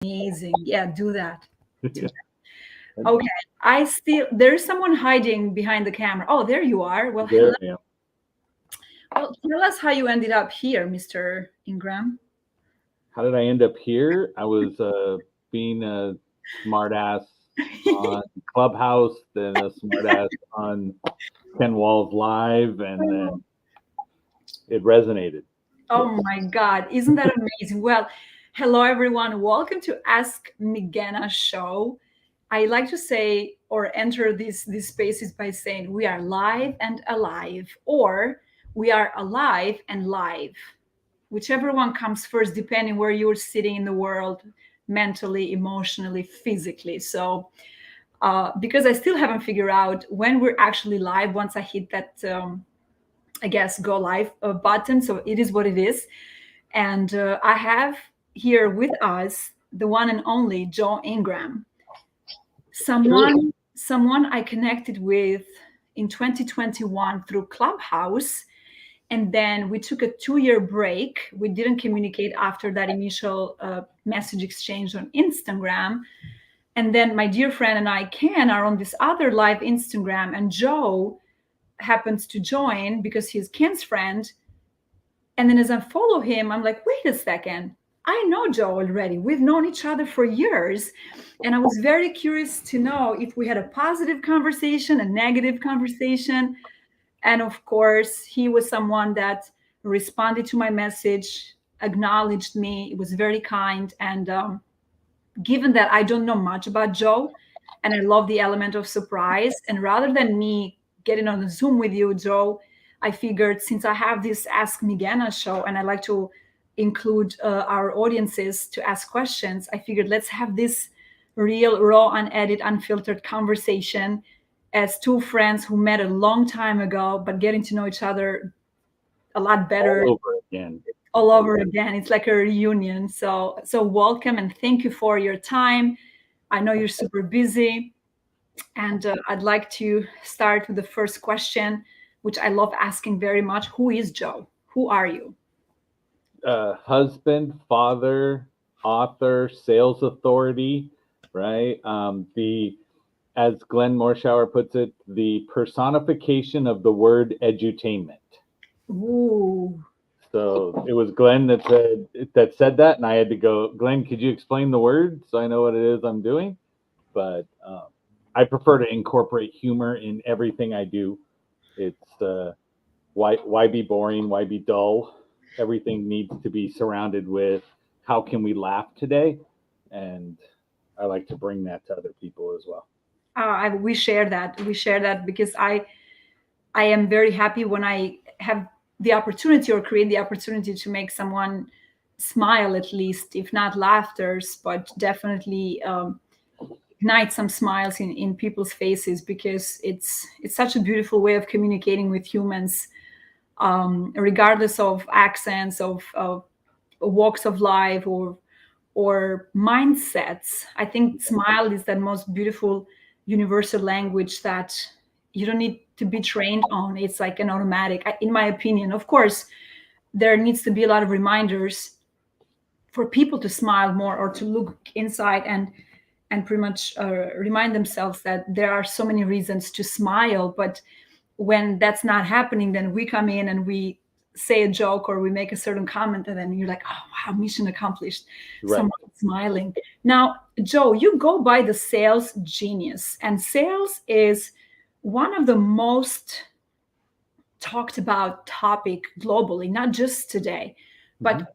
Amazing. Yeah, do that. Do Yeah. that. Okay. There's someone hiding behind the camera. Oh, there you are. Well, hello. There I am. Well, tell us how you ended up here, Mr. Ingram. How did I end up here? I was being a smartass on Clubhouse, then a smartass on Ken Wall's Live, and then it resonated. Yes. Oh my God, isn't that amazing? Well, hello everyone. Welcome to Ask Migena show. I like to say or enter these spaces by saying we are live and alive, or we are alive and live, whichever one comes first, depending where you're sitting in the world, mentally, emotionally, physically. So, because I still haven't figured out when we're actually live. Once I hit that, I guess, go live button. So it is what it is. And I have here with us the one and only Joe Ingram, True. someone I connected with in 2021 through Clubhouse. And then we took a 2-year break. We didn't communicate after that initial message exchange on Instagram. And then my dear friend and I, Ken, are on this other live Instagram, and Joe happens to join because he's Ken's friend. And then as I follow him, I'm like, wait a second. I know Joe already. We've known each other for years. And I was very curious to know if we had a positive conversation, a negative conversation. And of course, he was someone that responded to my message, acknowledged me. It was very kind. And given that I don't know much about Joe, and I love the element of surprise, and rather than me getting on a Zoom with you, Joe, I figured since I have this Ask Migena show and I like to include our audiences to ask questions, I figured let's have this real, raw, unedited, unfiltered conversation as two friends who met a long time ago, but getting to know each other a lot better All over again. all over again. It's like a reunion. So welcome and thank you for your time. I know you're super busy, and I'd like to start with the first question, which I love asking very much. Who is Joe? Who are you? Husband, father, author, sales authority, right? The As Glenn Morshower puts it, the personification of the word edutainment. Ooh. So it was Glenn that said that, and I had to go, Glenn, could you explain the word so I know what it is I'm doing? But I prefer to incorporate humor in everything I do. It's why be boring? Why be dull? Everything needs to be surrounded with how can we laugh today, and I like to bring that to other people as well. We share that. We share that because I am very happy when I have the opportunity or create the opportunity to make someone smile, at least, if not laughters, but definitely ignite some smiles in people's faces, because it's such a beautiful way of communicating with humans, regardless of accents, of walks of life, or mindsets. I think smile is that most beautiful universal language that you don't need to be trained on. It's like an automatic, in my opinion. Of course, there needs to be a lot of reminders for people to smile more or to look inside and pretty much remind themselves that there are so many reasons to smile. But when that's not happening, then we come in and we say a joke or we make a certain comment, and then you're like, oh wow, mission accomplished. Right. Someone smiling. Now, Joe, you go by the sales genius, and sales is one of the most talked about topic globally, not just today, Mhm. but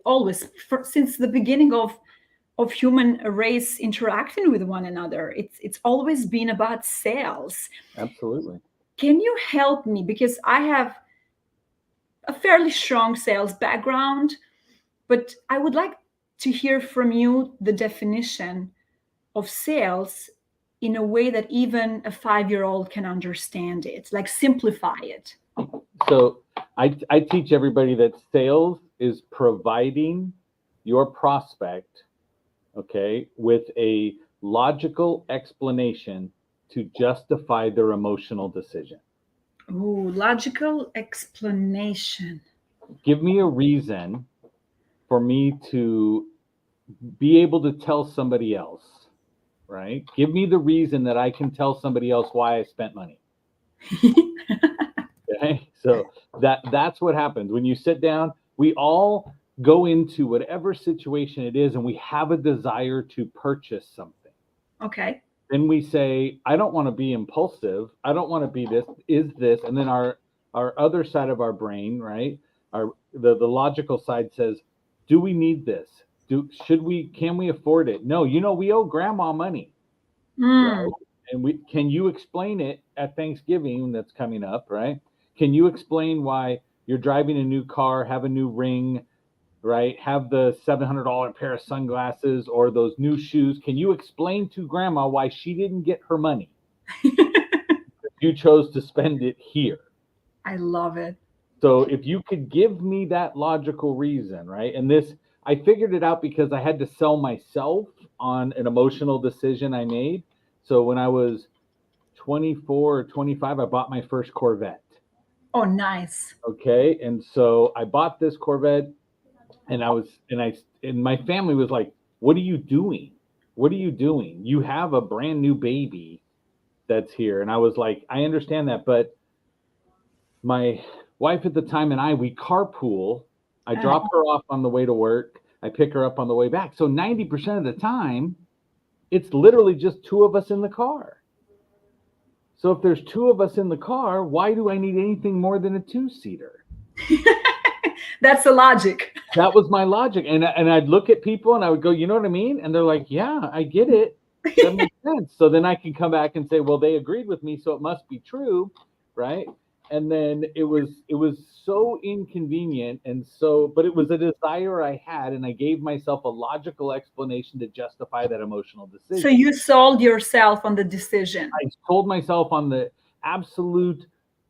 always since the beginning of human race interacting with one another. It's always been about sales. Absolutely. Can you help me, because I have a fairly strong sales background, but I would like to hear from you the definition of sales in a way that even a 5-year-old can understand it, like simplify it. So I teach everybody that sales is providing your prospect, okay, with a logical explanation to justify their emotional decision. Ooh, logical explanation. Give me a reason for me to be able to tell somebody else, right? Give me the reason that I can tell somebody else why I spent money. Okay? So that's what happens when you sit down. We all go into whatever situation it is, and we have a desire to purchase something. Okay. Then we say, I don't want to be impulsive. I don't want to be this, is this. And then our other side of our brain, right? The logical side says, do we need this? Can we afford it? No, we owe grandma money. Right? And can you explain it at Thanksgiving that's coming up, right? Can you explain why you're driving a new car, have a new ring, right? Have the $700 pair of sunglasses or those new shoes. Can you explain to grandma why she didn't get her money? You chose to spend it here. I love it. So if you could give me that logical reason, right? And I figured it out because I had to sell myself on an emotional decision I made. So when I was 24 or 25, I bought my first Corvette. Oh, nice. Okay. And so I bought this Corvette, and my family was like, what are you doing? What are you doing? You have a brand new baby that's here. And I was like, I understand that, but my wife at the time and we carpool. I drop her off on the way to work. I pick her up on the way back. So 90% of the time, it's literally just two of us in the car. So if there's two of us in the car, why do I need anything more than a two-seater? That's the logic. That was my logic. And I'd look at people and I would go, you know what I mean? And they're like, yeah, I get it. That makes sense. So then I can come back and say, well, they agreed with me, so it must be true, right? And then it was so inconvenient, but it was a desire I had, and I gave myself a logical explanation to justify that emotional decision. So you sold yourself on the decision. I sold myself on the absolute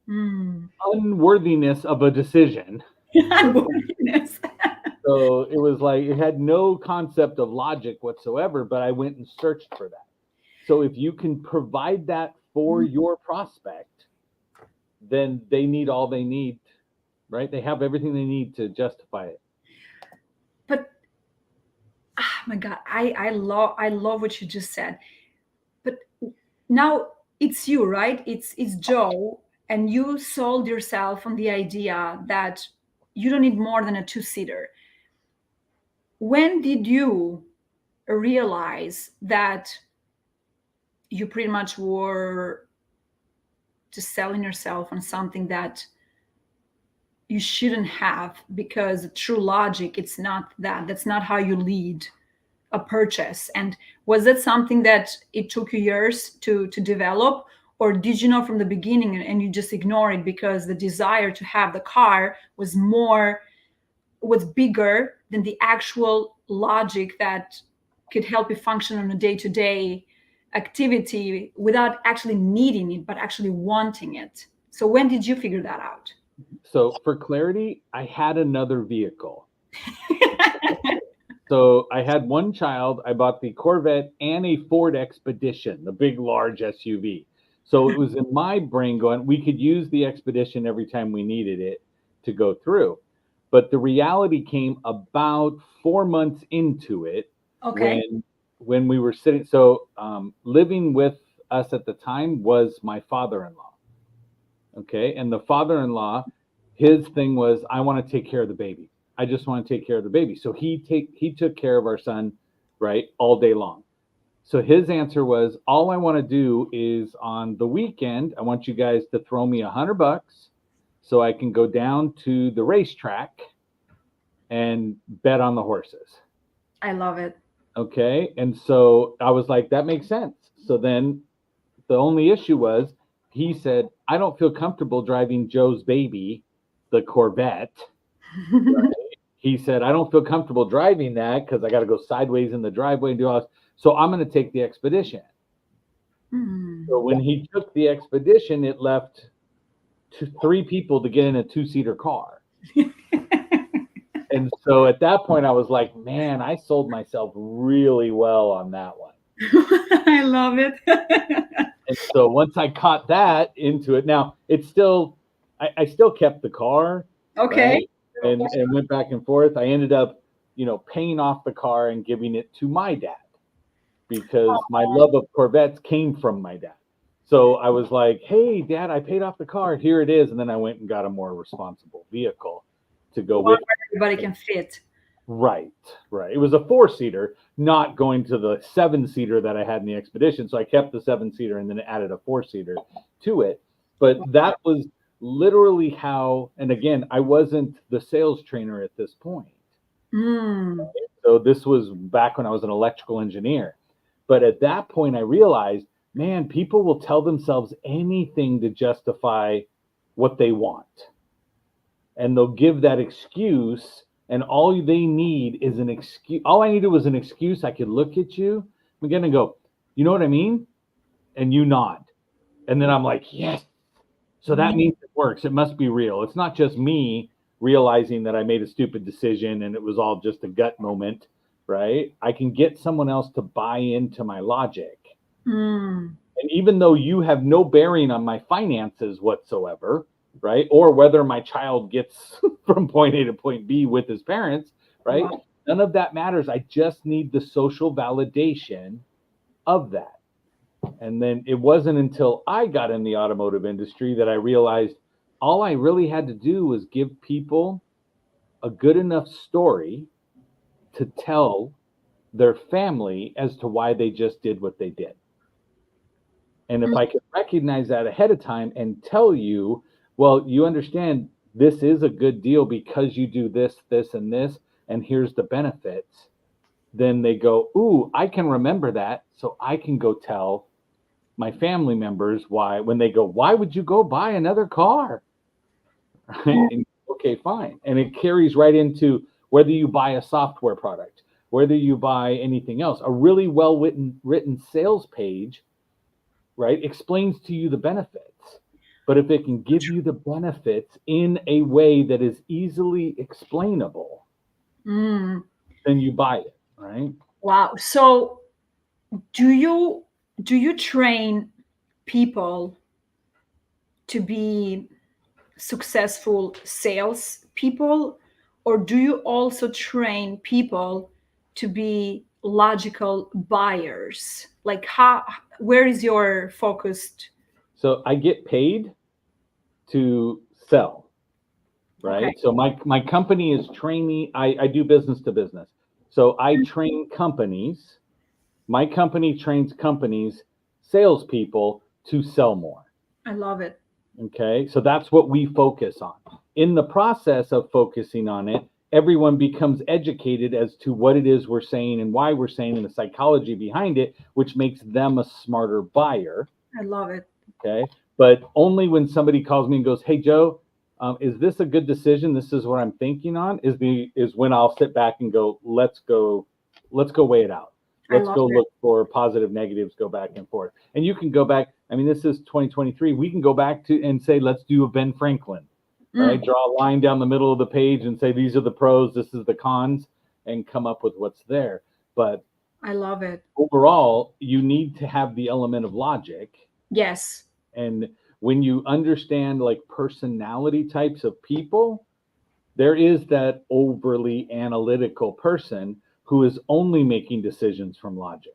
unworthiness of a decision. Unworthiness. So it was like, it had no concept of logic whatsoever, but I went and searched for that. So if you can provide that for your prospect, then they need all they need, right? They have everything they need to justify it. But, oh my God, I love what you just said. But now it's you, right? It's Joe, and you sold yourself on the idea that you don't need more than a two-seater. When did you realize that you pretty much were just selling yourself on something that you shouldn't have? Because the true logic, it's not that. That's not how you lead a purchase. And was it something that it took you years to develop? Or did you know from the beginning and you just ignore it because the desire to have the car was bigger than the actual logic that could help you function on a day-to-day activity without actually needing it, but actually wanting it? So when did you figure that out? So for clarity, I had another vehicle. So I had one child. I bought the Corvette and a Ford Expedition, the big, large SUV. So it was in my brain going, we could use the Expedition every time we needed it to go through. But the reality came about 4 months into it. Okay. When we were sitting, so living with us at the time was my father-in-law. Okay. And the father-in-law, his thing was, I want to take care of the baby. I just want to take care of the baby. So he took care of our son, right, all day long. So his answer was, all I want to do is on the weekend, I want you guys to throw me $100 so I can go down to the racetrack and bet on the horses. I love it. Okay. And so I was like, that makes sense. So then the only issue was, he said, I don't feel comfortable driving Joe's baby, the Corvette. Right? He said, I don't feel comfortable driving that because I got to go sideways in the driveway and do all this. So I'm going to take the Expedition. So when he took the Expedition, it left 3 people to get in a 2-seater car. And so at that point, I was like, man, I sold myself really well on that one. I love it. And so once I caught that into it, now it's still, I still kept the car. Okay. Right? And went back and forth. I ended up, paying off the car and giving it to my dad, because my love of Corvettes came from my dad. So I was like, hey, Dad, I paid off the car. Here it is. And then I went and got a more responsible vehicle to go with. Everybody can fit. Right. It was a 4-seater, not going to the 7-seater that I had in the Expedition. So I kept the 7-seater and then added a 4-seater to it. But that was literally how, and again, I wasn't the sales trainer at this point. So this was back when I was an electrical engineer. But at that point, I realized, man, people will tell themselves anything to justify what they want. And they'll give that excuse, and all they need is an excuse. All I needed was an excuse. I could look at you again and go, you know what I mean? And you nod. And then I'm like, yes. So that means it works. It must be real. It's not just me realizing that I made a stupid decision and it was all just a gut moment, right? I can get someone else to buy into my logic. And even though you have no bearing on my finances whatsoever, right? Or whether my child gets from point A to point B with his parents, right? Wow. None of that matters. I just need the social validation of that. And then it wasn't until I got in the automotive industry that I realized all I really had to do was give people a good enough story to tell their family as to why they just did what they did. And if I could recognize that ahead of time and tell you, well, you understand this is a good deal because you do this, this, and this, and here's the benefits, then they go, ooh, I can remember that, so I can go tell my family members why, when they go, why would you go buy another car? And, okay, fine. And it carries right into whether you buy a software product, whether you buy anything else. A really written sales page, right, explains to you the benefits. But if it can give you the benefits in a way that is easily explainable, then you buy it, right? Wow. So do you train people to be successful sales people, or do you also train people to be logical buyers? Like where is your focused? So I get paid to sell, right? Okay. So my company is training. I do business to business. So I train companies. My company trains companies, salespeople, to sell more. I love it. Okay, so that's what we focus on. In the process of focusing on it, everyone becomes educated as to what it is we're saying and why we're saying and the psychology behind it, which makes them a smarter buyer. I love it. Okay, but only when somebody calls me and goes, hey, Joe, is this a good decision? This is what I'm thinking on, is when I'll sit back and go, let's go weigh it out. Let's go look for positive, negatives, go back and forth. And you can go back. I mean, this is 2023. We can go back to and say, let's do a Ben Franklin, right? Draw a line down the middle of the page and say, these are the pros, this is the cons, and come up with what's there. But I love it. Overall, you need to have the element of logic. Yes. And when you understand like personality types of people, there is that overly analytical person who is only making decisions from logic.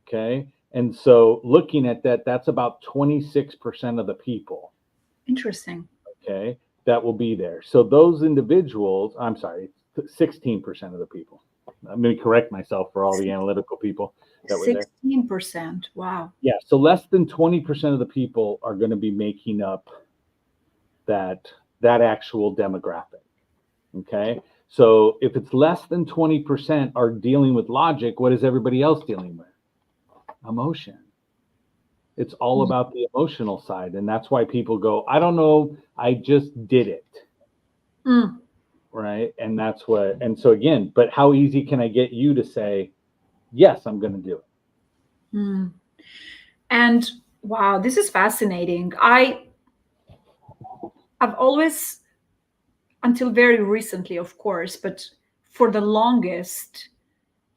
Okay. And so looking at that, that's about 26% of the people. Interesting. Okay. That will be there. So those individuals, I'm sorry, 16% of the people. Let me correct myself for all the analytical people that were there. 16%. Wow. Yeah. So less than 20% of the people are going to be making up that actual demographic. Okay. So if it's less than 20% are dealing with logic, what is everybody else dealing with? Emotion. It's all about the emotional side. And that's why people go, I don't know, I just did it. Right. And that's what, and so again, but how easy can I get you to say, yes, I'm going to do it? And wow, this is fascinating. I've always, until very recently, of course, but for the longest,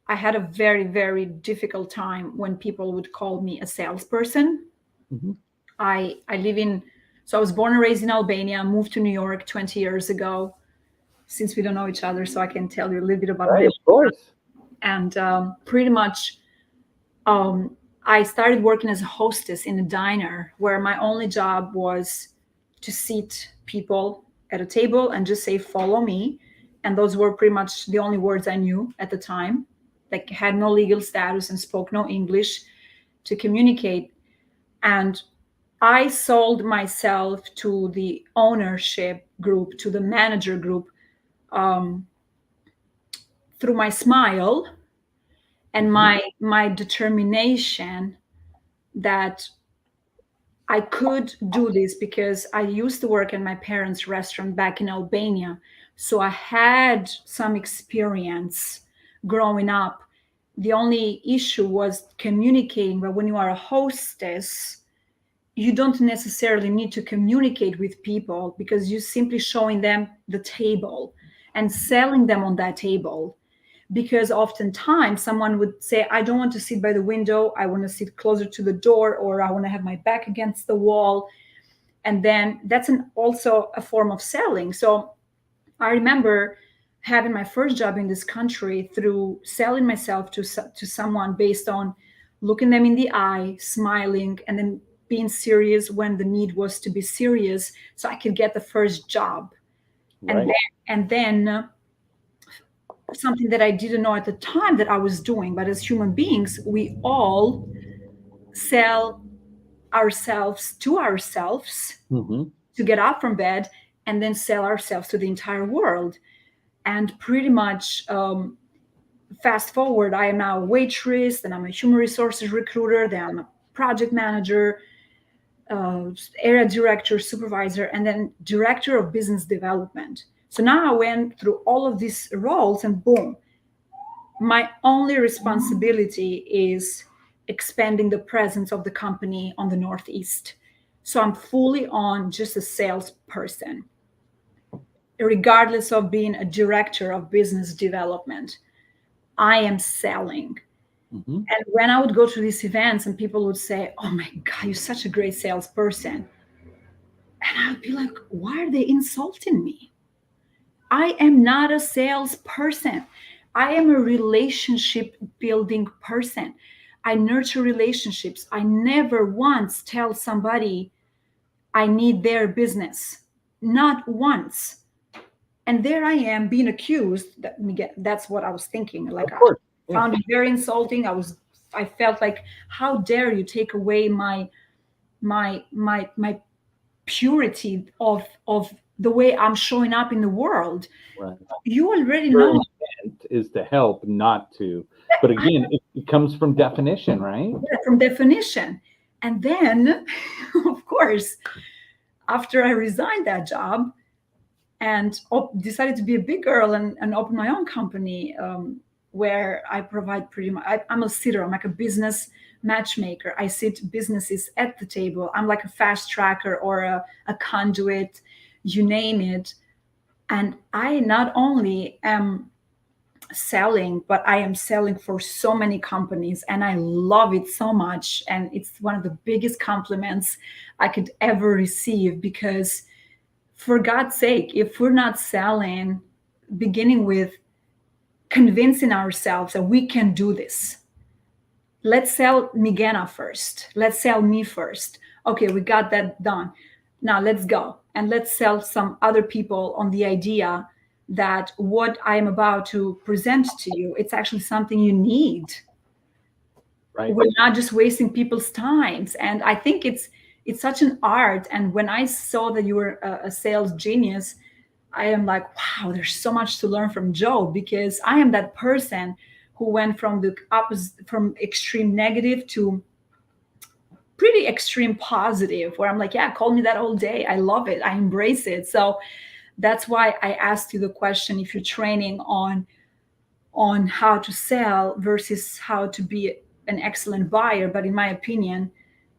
I had a very, very difficult time when people would call me a salesperson. I live in, so I was born and raised in Albania, moved to New York 20 years ago. since we don't know each other, so I can tell you a little bit about Right, my of course. and pretty much I started working as a hostess in a diner where my only job was to seat people at a table and just say, follow me. And those were pretty much the only words I knew at the time. Like, had no legal status and spoke no English to communicate. And I sold myself to the ownership group, to the manager group, through my smile and my determination that I could do this, because I used to work in my parents' restaurant back in Albania. So I had some experience growing up. The only issue was communicating. But when you are a hostess, you don't necessarily need to communicate with people, because you're simply showing them the table and selling them on that table. Because oftentimes someone would say, I don't want to sit by the window, I want to sit closer to the door, or I want to have my back against the wall. And then that's also a form of selling. So I remember having my first job in this country through selling myself to someone based on looking them in the eye, smiling, and then being serious when the need was to be serious, so I could get the first job. Right. And then something that I didn't know at the time that I was doing, but as human beings, we all sell ourselves to ourselves to get up from bed, and then sell ourselves to the entire world. And pretty much fast forward, I am now a waitress, then I'm a human resources recruiter, then I'm a project manager, area director, supervisor, and then director of business development. So now I went through all of these roles, and boom, my only responsibility is expanding the presence of the company on the Northeast. So I'm fully on just a salesperson, regardless of being a director of business development. I am selling. And when I would go to these events and people would say, oh my God, you're such a great salesperson. And I would be like, why are they insulting me? I am not a salesperson. I am a relationship building person. I nurture relationships. I never once tell somebody I need their business. Not once. And there I am being accused. That's what I was thinking. Like, I found it very insulting. I felt like, how dare you take away my purity of the way I'm showing up in the world. Right. You already know. Is to help, not to. But again, it comes from definition, right? Yeah, from definition. And then, of course, after I resigned that job and decided to be a big girl and open my own company, where I provide pretty much, I'm a sitter, I'm like a business matchmaker. I sit businesses at the table. I'm like a fast tracker or a conduit, you name it. And I not only am selling, but I am selling for so many companies, and I love it so much. And it's one of the biggest compliments I could ever receive, because for God's sake, if we're not selling, beginning with convincing ourselves that we can do this, let's sell Migena first. Let's sell me first. Okay, we got that done. Now let's go and let's sell some other people on the idea that what I am about to present to you, it's actually something you need. Right. We're not just wasting people's times. And I think it's such an art. And when I saw that you were a sales genius, I am like, wow, there's so much to learn from Joe, because I am that person who went from the opposite, from extreme negative to pretty extreme positive, where I'm like, yeah, call me that all day. I love it. I embrace it. So that's why I asked you the question, if you're training on how to sell versus how to be an excellent buyer. But in my opinion,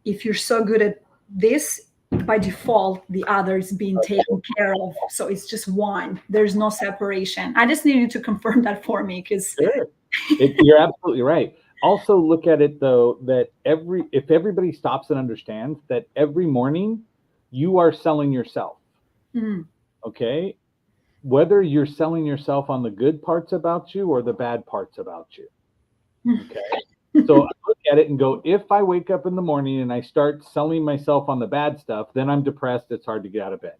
if you're so good at this, by default, the other is being taken care of. So it's just one. There's no separation. I just need you to confirm that for me, because you're absolutely right. Also, look at it though, that if everybody stops and understands that every morning you are selling yourself. Okay. whether you're selling yourself on the good parts about you or the bad parts about you. Okay. So I look at it and go, if I wake up in the morning and I start selling myself on the bad stuff, then I'm depressed. It's hard to get out of bed.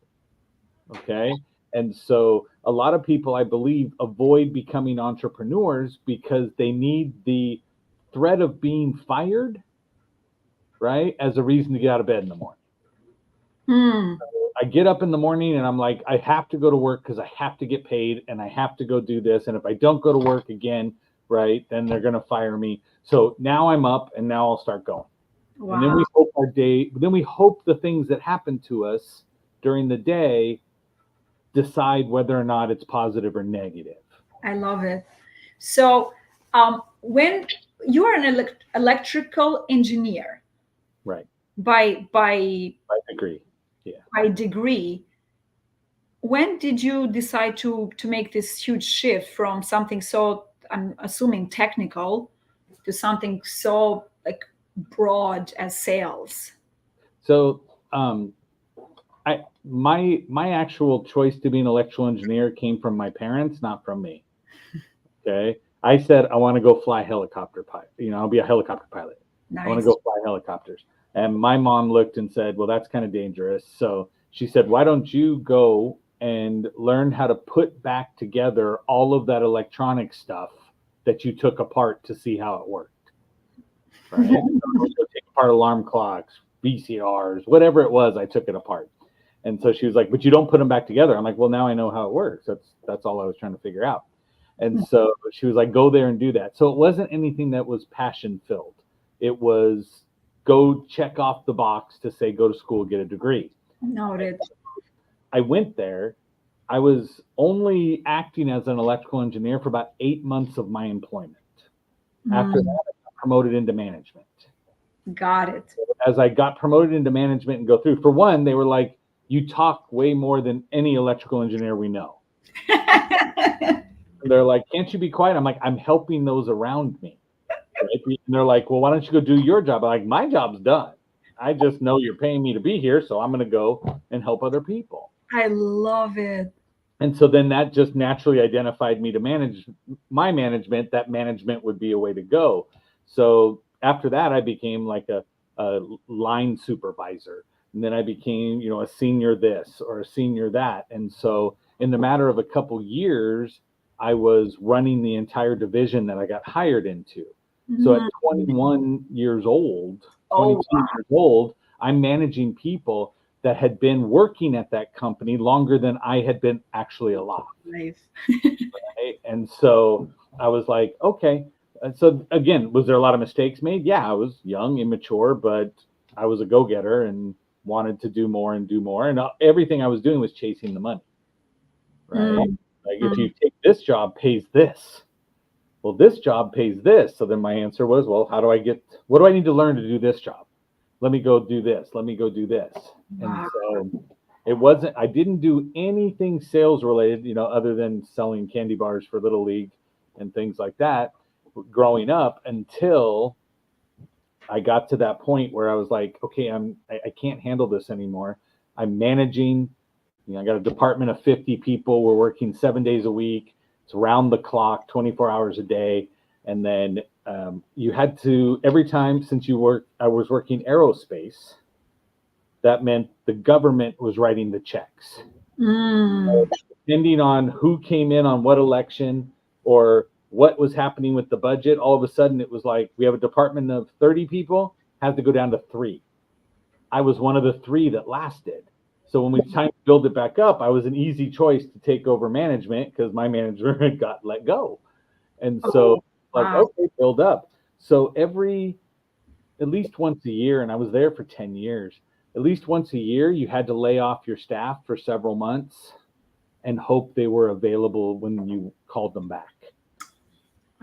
Okay. And so a lot of people, I believe, avoid becoming entrepreneurs because they need the threat of being fired, right, as a reason to get out of bed in the morning. I get up in the morning and I'm like, I have to go to work because I have to get paid and I have to go do this. And if I don't go to work again, right, then they're going to fire me. So now I'm up and now I'll start going. Wow. And then we hope we hope the things that happen to us during the day decide whether or not it's positive or negative. I love it. So when you are an electrical engineer, right, by degree, yeah, by degree, when did you decide to make this huge shift from something so, I'm assuming, technical to something so like broad as sales? So my actual choice to be an electrical engineer came from my parents, not from me. Okay. I said, I want to go fly helicopter pilot. I'll be a helicopter pilot. Nice. I want to go fly helicopters. And my mom looked and said, well, that's kind of dangerous. So she said, why don't you go and learn how to put back together all of that electronic stuff that you took apart to see how it worked. Right? So take apart alarm clocks, VCRs, whatever it was, I took it apart. And so she was like, but you don't put them back together. I'm like, well, now I know how it works. That's all I was trying to figure out. And so she was like, go there and do that. So it wasn't anything that was passion filled. It was go check off the box to say, go to school, get a degree. Noted. I went there. I was only acting as an electrical engineer for about 8 months of my employment. After that, I got promoted into management. Got it. As I got promoted into management and go through, for one, they were like, you talk way more than any electrical engineer we know. They're like, can't you be quiet? I'm like, I'm helping those around me. Right? And they're like, well, why don't you go do your job? I'm like, my job's done. I just know you're paying me to be here, so I'm going to go and help other people. I love it. And so then that just naturally identified me to manage my management. That management would be a way to go. So after that, I became like a line supervisor. And then I became, a senior this or a senior that. And so in the matter of a couple years, I was running the entire division that I got hired into. So at 21 years old, 22 years old, I'm managing people that had been working at that company longer than I had been actually alive. Nice. Right? And so I was like, okay. So again, was there a lot of mistakes made? Yeah, I was young, immature, but I was a go-getter and wanted to do more and do more. And everything I was doing was chasing the money. Right? Like if you take this job, pays this. Well, this job pays this. So then my answer was, well, what do I need to learn to do this job? Let me go do this. Let me go do this. And so I didn't do anything sales related, other than selling candy bars for Little League and things like that growing up until I got to that point where I was like, okay, I can't handle this anymore. I'm managing, I got a department of 50 people. We're working 7 days a week. It's round the clock, 24 hours a day. And then you had to, every time since I was working aerospace, that meant the government was writing the checks. So depending on who came in on what election or what was happening with the budget, all of a sudden it was like, we have a department of 30 people, had to go down to 3. I was one of the 3 that lasted. So when we time to build it back up, I was an easy choice to take over management because my manager had got let go. And so okay, build up. So at least once a year, and I was there for 10 years, at least once a year, you had to lay off your staff for several months and hope they were available when you called them back.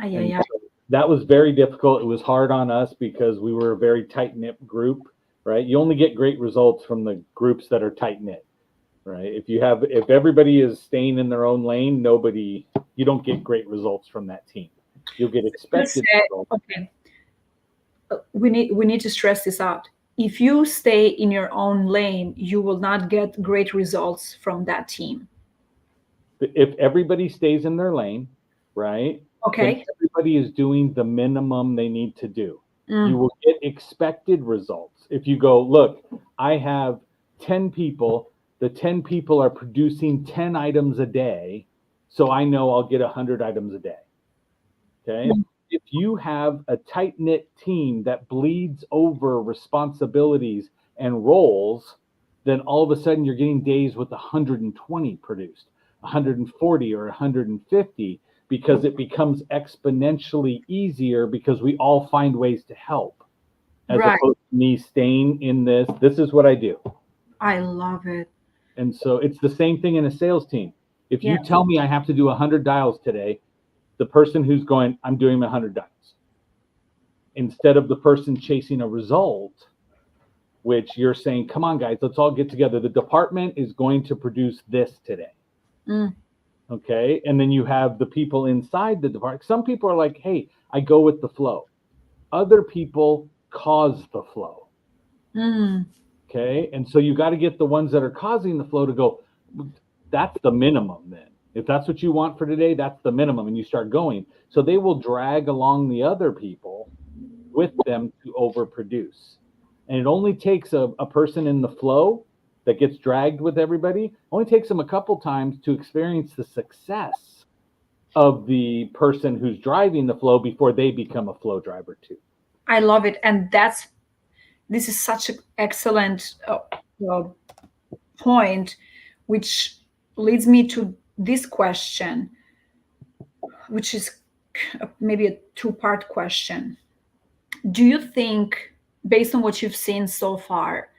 So that was very difficult. It was hard on us because we were a very tight-knit group. Right, you only get great results from the groups that are tight knit. Right, if everybody is staying in their own lane, you don't get great results from that team. You'll get expected results. Okay, we need to stress this out. If you stay in your own lane, you will not get great results from that team. If everybody stays in their lane, right? Then Okay. everybody is doing the minimum they need to do. You Mm. will get expected results. If you go, look, I have 10 people, the 10 people are producing 10 items a day, so I know I'll get 100 items a day. Okay. If you have a tight knit team that bleeds over responsibilities and roles, then all of a sudden you're getting days with 120 produced, 140 or 150, because it becomes exponentially easier because we all find ways to help, as Right. opposed to me staying in this. This is what I do. I love it. And so it's the same thing in a sales team. If Yeah. you tell me I have to do 100 dials today, the person who's going, I'm doing 100 dials, instead of the person chasing a result, which you're saying, come on, guys, let's all get together. The department is going to produce this today. Mm. Okay. And then you have the people inside the department. Some people are like, hey, I go with the flow. Other people cause the flow. Mm. Okay. And so you got to get the ones that are causing the flow to go, that's the minimum then. If that's what you want for today, that's the minimum. And you start going. So they will drag along the other people with them to overproduce. And it only takes a person in the flow that gets dragged with everybody, only takes them a couple times to experience the success of the person who's driving the flow before they become a flow driver too. I love it. And this is such an excellent uh, point, which leads me to this question, which is maybe a two-part question. Do you think, based on what you've seen so far,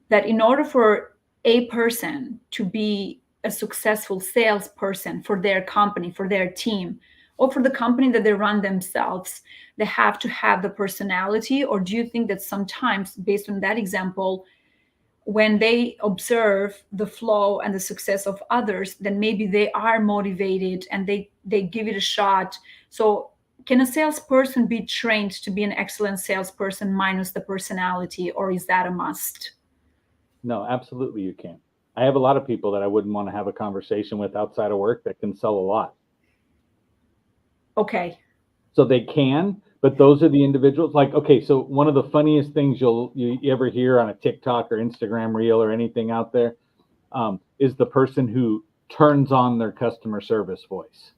that in order for a person to be a successful salesperson for their company, for their team, or for the company that they run themselves, they have to have the personality? Or do you think that sometimes, based on that example, when they observe the flow and the success of others, then maybe they are motivated and they give it a shot? So can a salesperson be trained to be an excellent salesperson minus the personality, or is that a must? No, absolutely you can. I have a lot of people that I wouldn't want to have a conversation with outside of work that can sell a lot. Okay. So they can, but those are the individuals. Like, okay, so one of the funniest things you ever hear on a TikTok or Instagram reel or anything out there, is the person who turns on their customer service voice.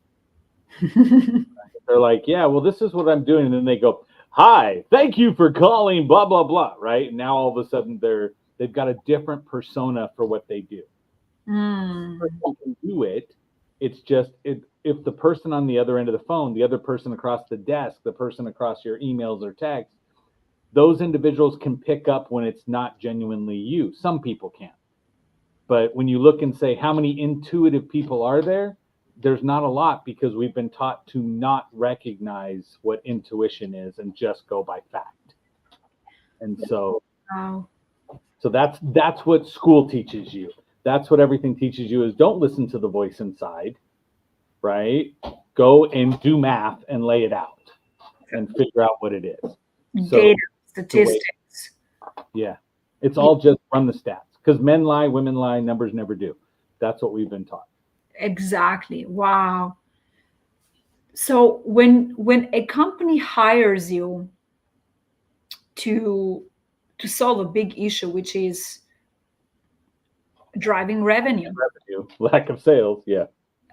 They're like, yeah, well, this is what I'm doing. And then they go, hi, thank you for calling, blah, blah, blah. Right. And now all of a sudden they've got a different persona for what they do. Person can do it. It's just if the person on the other end of the phone, the other person across the desk, the person across your emails or texts, those individuals can pick up when it's not genuinely you. Some people can. But when you look and say, how many intuitive people are there? There's not a lot, because we've been taught to not recognize what intuition is and just go by fact. And so, Wow. so that's what school teaches you. That's what everything teaches you, is don't listen to the voice inside, right? Go and do math and lay it out and figure out what it is. So Data, statistics. yeah, it's all just run the stats, because men lie, women lie, numbers never do. That's what we've been taught. Exactly. Wow. So when a company hires you to solve a big issue, which is driving revenue, Revenue, lack of sales, yeah.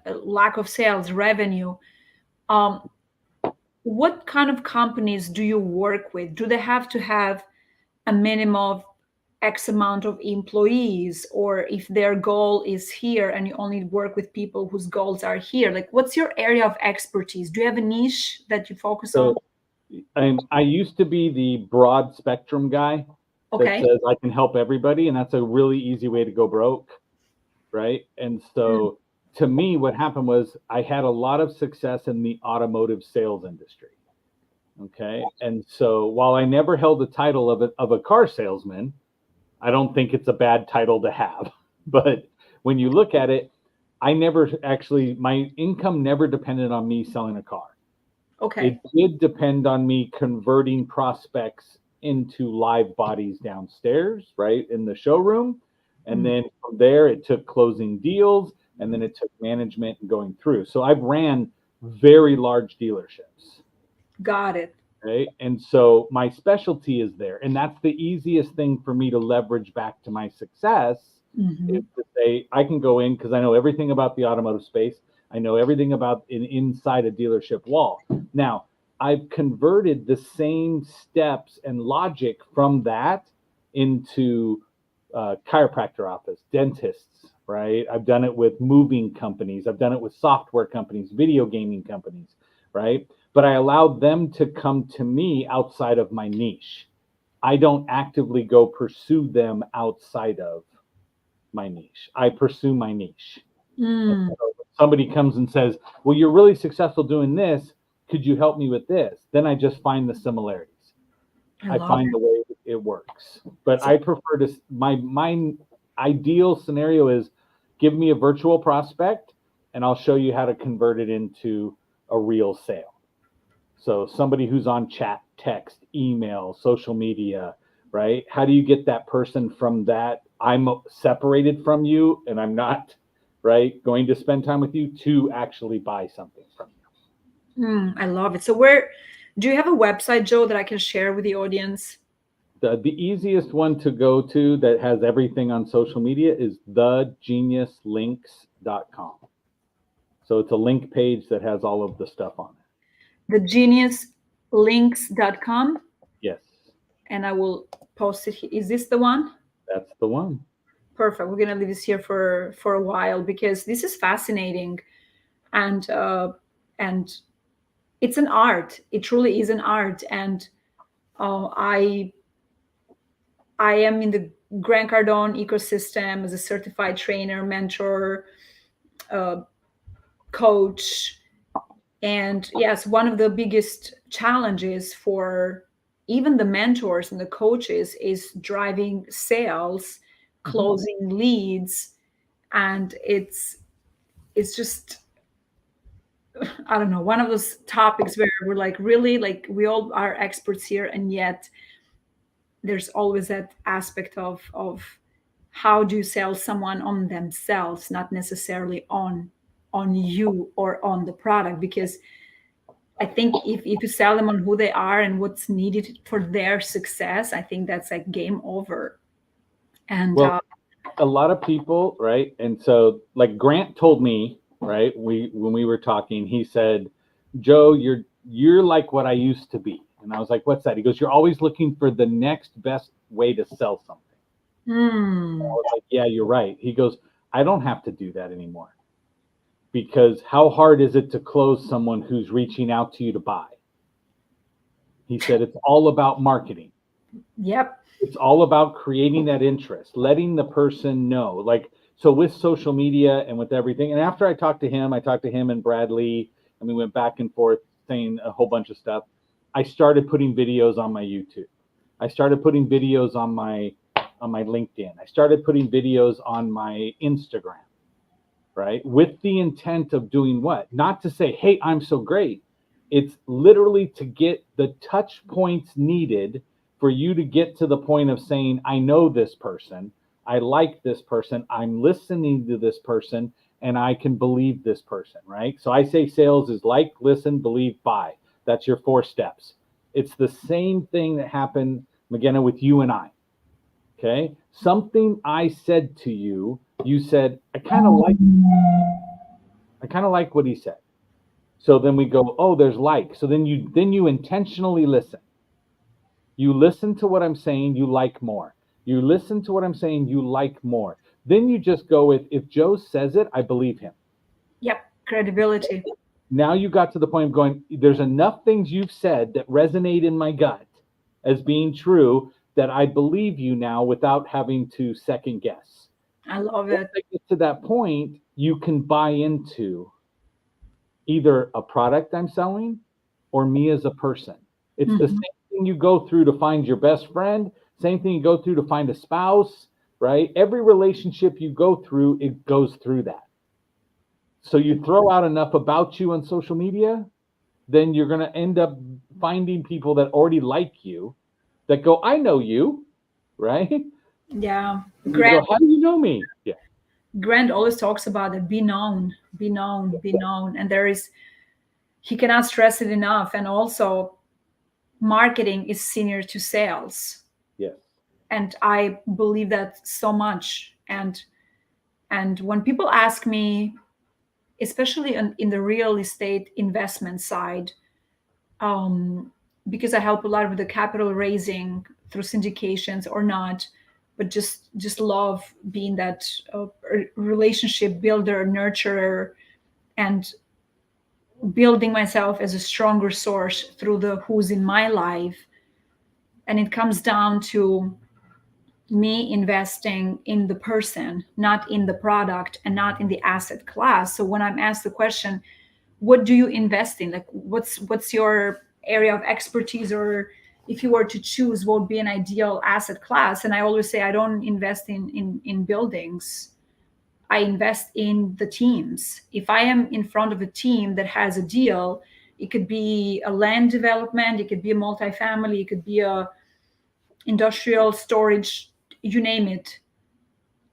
lack of sales revenue, um, what kind of companies do you work with? Do they have to have a minimum of X amount of employees, or if their goal is here and you only work with people whose goals are here? Like, what's your area of expertise? Do you have a niche that you focus on? So I used to be the broad spectrum guy that Okay. says I can help everybody, and that's a really easy way to go broke, right? And so to me, what happened was I had a lot of success in the automotive sales industry. Okay. And so while I never held the title of a car salesman, I don't think it's a bad title to have. But when you look at it, my income never depended on me selling a car. Okay. It did depend on me converting prospects into live bodies downstairs, right, in the showroom. And then from there, it took closing deals. and then it took management and going through. So I've ran very large dealerships. Got it. Right. And so my specialty is there. And that's the easiest thing for me to leverage back to my success is to say, I can go in because I know everything about the automotive space. I know everything about inside a dealership wall. Now, I've converted the same steps and logic from that into chiropractor office, dentists, right? I've done it with moving companies. I've done it with software companies, video gaming companies, right? But I allowed them to come to me outside of my niche. I don't actively go pursue them outside of my niche. I pursue my niche. And so if somebody comes and says, well, you're really successful doing this. Could you help me with this? Then I just find the similarities. I find the way it works. But I prefer to, my ideal scenario is give me a virtual prospect and I'll show you how to convert it into a real sale. So somebody who's on chat, text, email, social media, right? How do you get that person from that I'm separated from you and I'm not, right, going to spend time with you to actually buy something from you? I love it. So where do you have a website, Joe, that I can share with the audience? The easiest one to go to that has everything on social media is thegeniuslinks.com. So it's a link page that has all of the stuff on it. Thegeniuslinks.com? Yes. And I will post it here. Is this the one? That's the one. Perfect. We're going to leave this here for a while because this is fascinating. And it's an art. It truly is an art. And I am in the Grant Cardone ecosystem as a certified trainer, mentor, coach. And yes, one of the biggest challenges for even the mentors and the coaches is driving sales, closing leads. And it's just, I don't know, one of those topics where we're like, really, like we all are experts here. And yet there's always that aspect of how do you sell someone on themselves, not necessarily on you or on the product, because I think if you sell them on who they are and what's needed for their success, I think that's like game over. And well, a lot of people, right? And so like Grant told me, right, when we were talking, he said, Joe, you're like what I used to be. And I was like, what's that? He goes, you're always looking for the next best way to sell something. I was like, yeah, you're right. He goes, I don't have to do that anymore. Because how hard is it to close someone who's reaching out to you to buy? He said, it's all about marketing. Yep. It's all about creating that interest, letting the person know. Like, so with social media and with everything. And after I talked to him and Bradley, and we went back and forth saying a whole bunch of stuff. I started putting videos on my YouTube. I started putting videos on my LinkedIn. I started putting videos on my Instagram. Right? With the intent of doing what? Not to say, hey, I'm so great. It's literally to get the touch points needed for you to get to the point of saying, I know this person. I like this person. I'm listening to this person and I can believe this person, right? So I say sales is like, listen, believe, buy. That's your 4 steps. It's the same thing that happened, McGenna, with you and I. Okay? Something I said to you, you said, I kind of like what he said. So then we go, oh, there's like. So then you intentionally listen. You listen to what I'm saying, you like more. You listen to what I'm saying, you like more. Then you just go with, if Joe says it, I believe him. Yep. Credibility. Now you got to the point of going, there's enough things you've said that resonate in my gut as being true that I believe you now without having to second guess. I love it. Once I get to that point, you can buy into either a product I'm selling or me as a person. It's the same thing you go through to find your best friend, same thing you go through to find a spouse, right? Every relationship you go through, it goes through that. So you throw out enough about you on social media, then you're going to end up finding people that already like you that go, I know you, right? Yeah. Go, how do you know me? Yeah. Grant always talks about it, be known, be known, be known. And he cannot stress it enough. And also, marketing is senior to sales. Yes. And I believe that so much. And when people ask me, especially in the real estate investment side, because I help a lot with the capital raising through syndications or not, but just love being that relationship builder, nurturer, and building myself as a stronger source through the who's in my life. And it comes down to me investing in the person, not in the product and not in the asset class. So when I'm asked the question, what do you invest in? Like what's your area of expertise, or if you were to choose what would be an ideal asset class? And I always say I don't invest in buildings. I invest in the teams. If I am in front of a team that has a deal, it could be a land development, it could be a multifamily, it could be a industrial storage, you name it.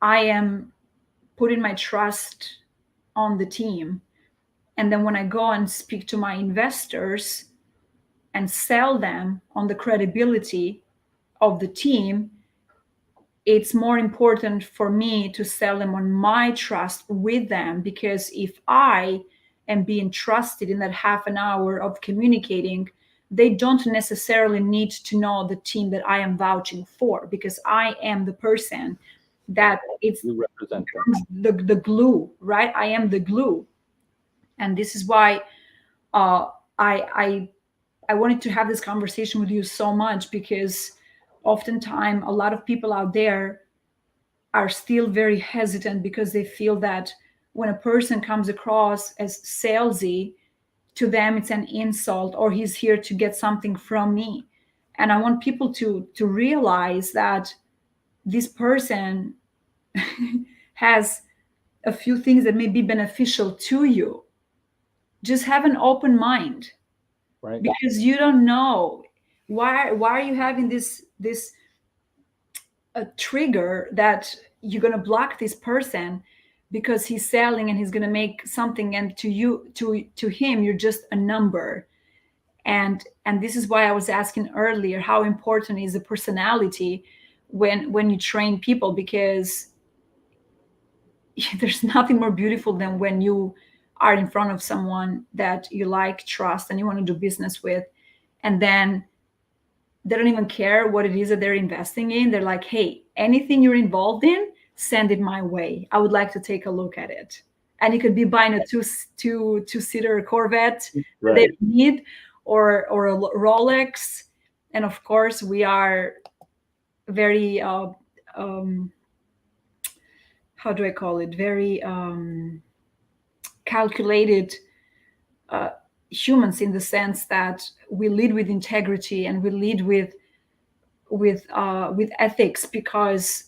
I am putting my trust on the team. And then when I go and speak to my investors and sell them on the credibility of the team, it's more important for me to sell them on my trust with them, because if I am being trusted in that half an hour of communicating, they don't necessarily need to know the team that I am vouching for, because I am the person that it's You represent the glue, right? I am the glue. And this is why I wanted to have this conversation with you so much, because oftentimes a lot of people out there are still very hesitant because they feel that when a person comes across as salesy, to them it's an insult, or he's here to get something from me. And I want people to realize that this person has a few things that may be beneficial to you. Just have an open mind, right? because you don't know why are you having this a trigger that you're going to block this person because he's selling and he's going to make something, and to him you're just a number. And this is why I was asking earlier, how important is the personality when you train people, because there's nothing more beautiful than when you are in front of someone that you like, trust, and you want to do business with, and then they don't even care what it is that they're investing in. They're like, hey, anything you're involved in, send it my way. I would like to take a look at it. And you could be buying a two-seater Corvette that they need, or a Rolex. And of course, we are very how do I call it? Very calculated humans, in the sense that we lead with integrity and we lead with ethics, because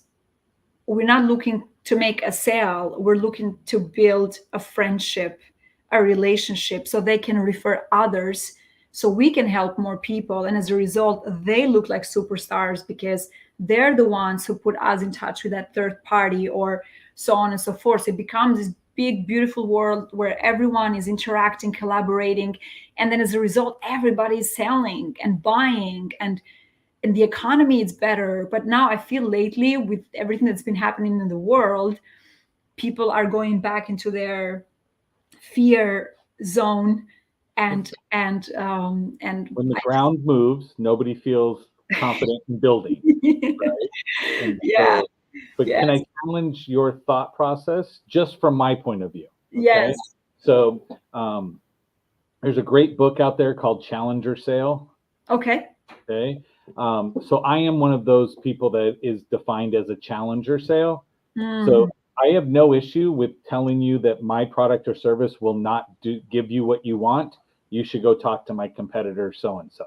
we're not looking to make a sale. We're looking to build a friendship, a relationship, so they can refer others, so we can help more people. And as a result, they look like superstars because they're the ones who put us in touch with that third party, or so on and so forth. So it becomes this big, beautiful world where everyone is interacting, collaborating. And then as a result, everybody's selling and buying, and the economy is better. But now I feel lately, with everything that's been happening in the world, people are going back into their fear zone, and when the ground moves, nobody feels confident in building, right? And yeah. so, but Yes. can I challenge your thought process just from my point of view? Okay? Yes. So there's a great book out there called Challenger Sale. Okay. Okay. So I am one of those people that is defined as a challenger sale. So I have no issue with telling you that my product or service will not give you what you want. You should go talk to my competitor so-and-so.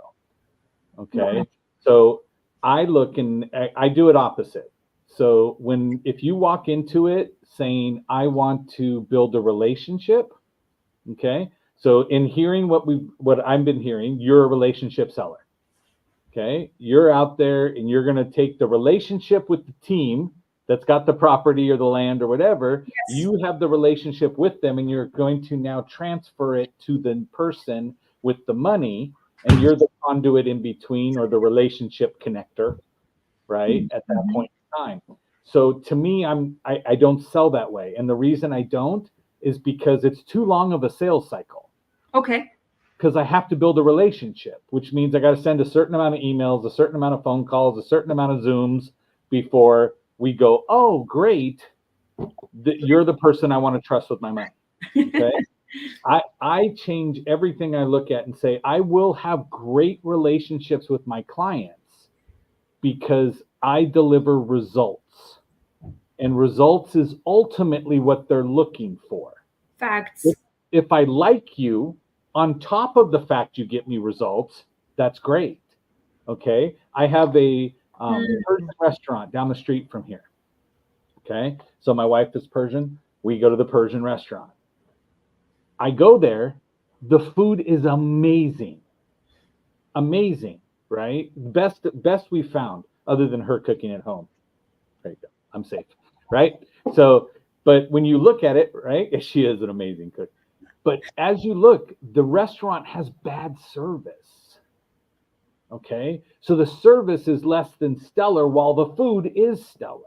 Okay. So I look and I do it opposite. So if you walk into it saying, I want to build a relationship, okay. So in hearing what I've been hearing, you're a relationship seller. Okay. You're out there and you're going to take the relationship with the team that's got the property or the land or whatever, you have the relationship with them, and you're going to now transfer it to the person with the money, and you're the conduit in between, or the relationship connector, right? At that point in time. So to me, I don't sell that way. And the reason I don't is because it's too long of a sales cycle. Okay. Because I have to build a relationship, which means I got to send a certain amount of emails, a certain amount of phone calls, a certain amount of Zooms before we go, oh, great, you're the person I want to trust with my money. Okay. I change everything I look at and say, I will have great relationships with my clients because I deliver results. And results is ultimately what they're looking for. Facts. If I like you, on top of the fact you get me results, that's great. Okay. I have a Persian restaurant down the street from here. Okay. So my wife is Persian. We go to the Persian restaurant. I go there. The food is amazing. Amazing, right? Best we found, other than her cooking at home. There you go. I'm safe, right? So, but when you look at it, right, she is an amazing cook. But as you look, the restaurant has bad service. Okay. So the service is less than stellar while the food is stellar.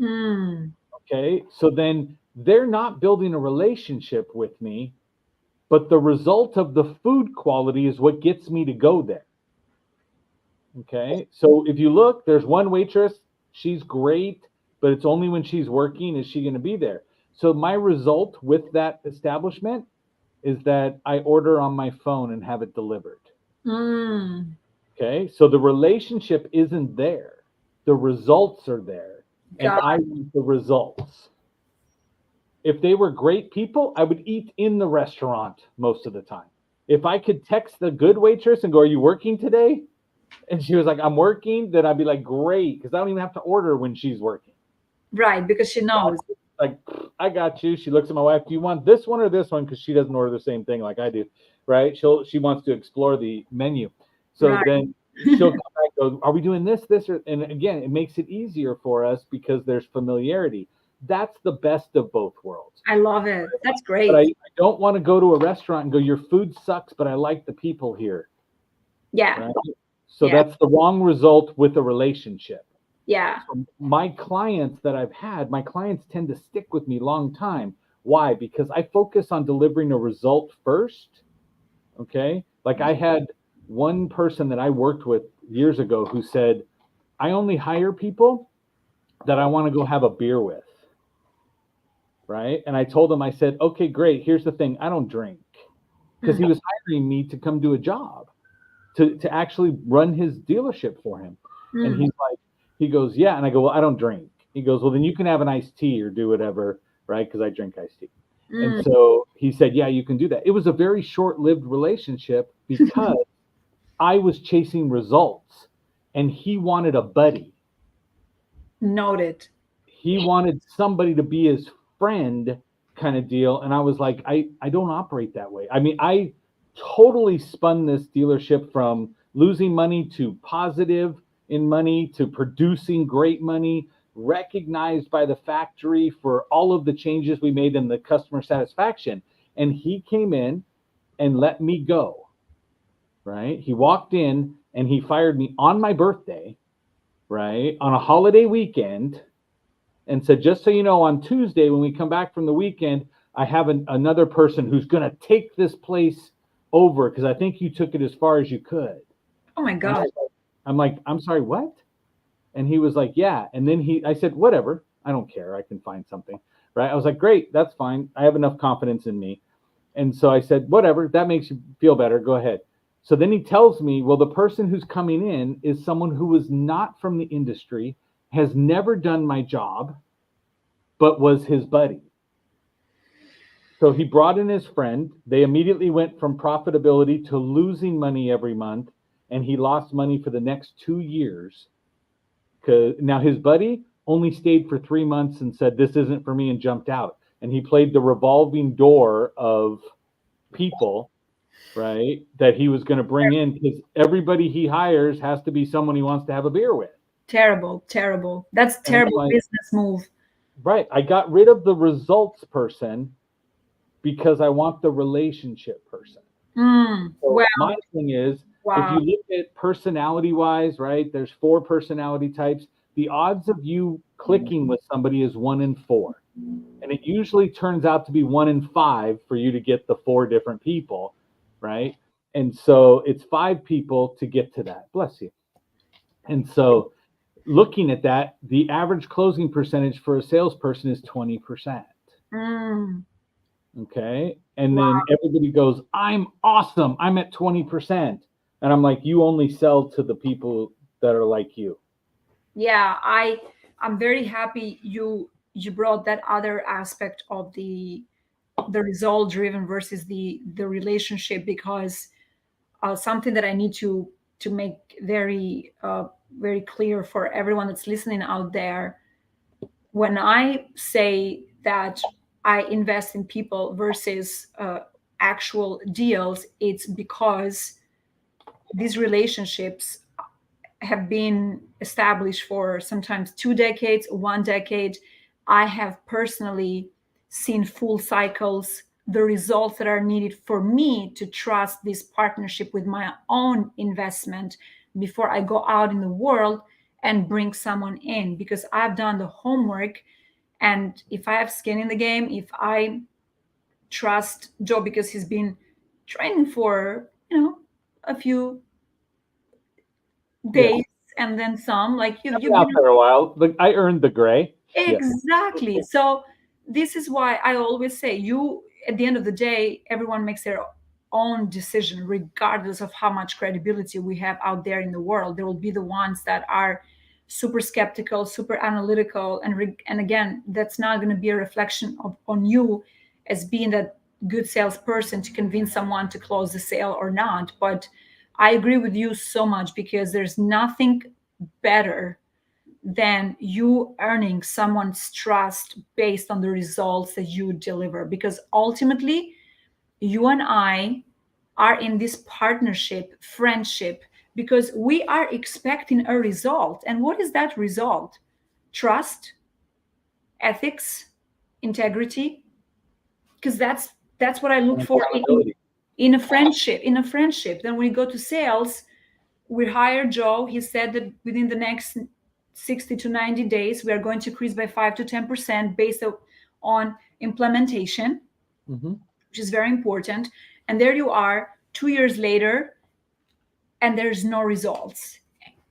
Okay. So then they're not building a relationship with me, but the result of the food quality is what gets me to go there. Okay. So if you look, there's one waitress. She's great, but it's only when she's working is she going to be there. So my result with that establishment is that I order on my phone and have it delivered. Okay. So the relationship isn't there. The results are there. And I want the results. If they were great people, I would eat in the restaurant most of the time. If I could text the good waitress and go, are you working today? And she was like, I'm working, then I'd be like, great. Because I don't even have to order when she's working. Right. Because she knows. Like, I got you. She looks at my wife. Do you want this one or this one? Because she doesn't order the same thing like I do, right? She wants to explore the menu. So then she'll come back and go, are we doing this, or, and again, it makes it easier for us because there's familiarity. That's the best of both worlds. I love it. That's great. But I don't want to go to a restaurant and go, your food sucks, but I like the people here. Yeah. Right? So that's the wrong result with a relationship. Yeah. So my clients that I've had, my clients tend to stick with me long time. Why? Because I focus on delivering a result first. Okay. Like I had one person that I worked with years ago who said, I only hire people that I want to go have a beer with. Right. And I told him, I said, okay, great. Here's the thing. I don't drink, because he was hiring me to come do a job to actually run his dealership for him. And he's like, he goes, yeah. And I go, well, I don't drink. He goes, well, then you can have an iced tea or do whatever, right? Because I drink iced tea. And so he said, yeah, you can do that. It was a very short-lived relationship because I was chasing results and he wanted a buddy. Noted. He wanted somebody to be his friend kind of deal. And I was like, I don't operate that way. I mean, I totally spun this dealership from losing money to positive in money to producing great money, recognized by the factory for all of the changes we made in the customer satisfaction. And he came in and let me go, right? He walked in and he fired me on my birthday, right? On a holiday weekend, and said, just so you know, on Tuesday, when we come back from the weekend, I have another person who's going to take this place over because I think you took it as far as you could. Oh my God. I'm like, I'm sorry, what? And he was like, yeah. And then I said, whatever, I don't care. I can find something, right? I was like, great, that's fine. I have enough confidence in me. And so I said, whatever, that makes you feel better. Go ahead. So then he tells me, well, the person who's coming in is someone who was not from the industry, has never done my job, but was his buddy. So he brought in his friend. They immediately went from profitability to losing money every month. And he lost money for the next 2 years. Now his buddy only stayed for 3 months and said, this isn't for me, and jumped out. And he played the revolving door of people, right, that he was going to bring in, because everybody he hires has to be someone he wants to have a beer with. Terrible, terrible. That's And terrible like, business move. right, I got rid of the results person because I want the relationship person. So Well, my thing is, if wow. you look at personality wise, right, there's 4 personality types. The odds of you clicking with somebody is 1 in 4. And it usually turns out to be 1 in 5 for you to get the 4 different people, right? And so it's 5 people to get to that. Bless you. And so looking at that, the average closing percentage for a salesperson is 20%. Mm, Okay. And wow. then everybody goes, I'm awesome. I'm at 20%. And I'm like, you only sell to the people that are like you. Yeah, I'm very happy you brought that other aspect of the result driven versus the relationship, because something that I need to make very clear for everyone that's listening out there. When I say that I invest in people versus actual deals, it's because these relationships have been established for sometimes 2 decades, 1 decade. I have personally seen full cycles, the results that are needed for me to trust this partnership with my own investment before I go out in the world and bring someone in, because I've done the homework. And if I have skin in the game, if I trust Joe because he's been training for, a few Yeah. days and then some, like I've been out there a while. Look, I earned the gray. Yeah. exactly. So this is why I always say, you at the end of the day, everyone makes their own decision regardless of how much credibility we have out there in the world. There will be the ones that are super skeptical, super analytical, and again, that's not going to be a reflection on you as being that good salesperson to convince someone to close the sale or not. But I agree with you so much, because there's nothing better than you earning someone's trust based on the results that you deliver. Because ultimately, you and I are in this partnership, friendship, because we are expecting a result. And what is that result? Trust, ethics, integrity. Because that's what I look for in a friendship. In a friendship, then when we go to sales, we hire Joe. He said that within the next 60 to 90 days, we are going to increase by 5 to 10% based on implementation, which is very important. And there you are 2 years later, and there's no results.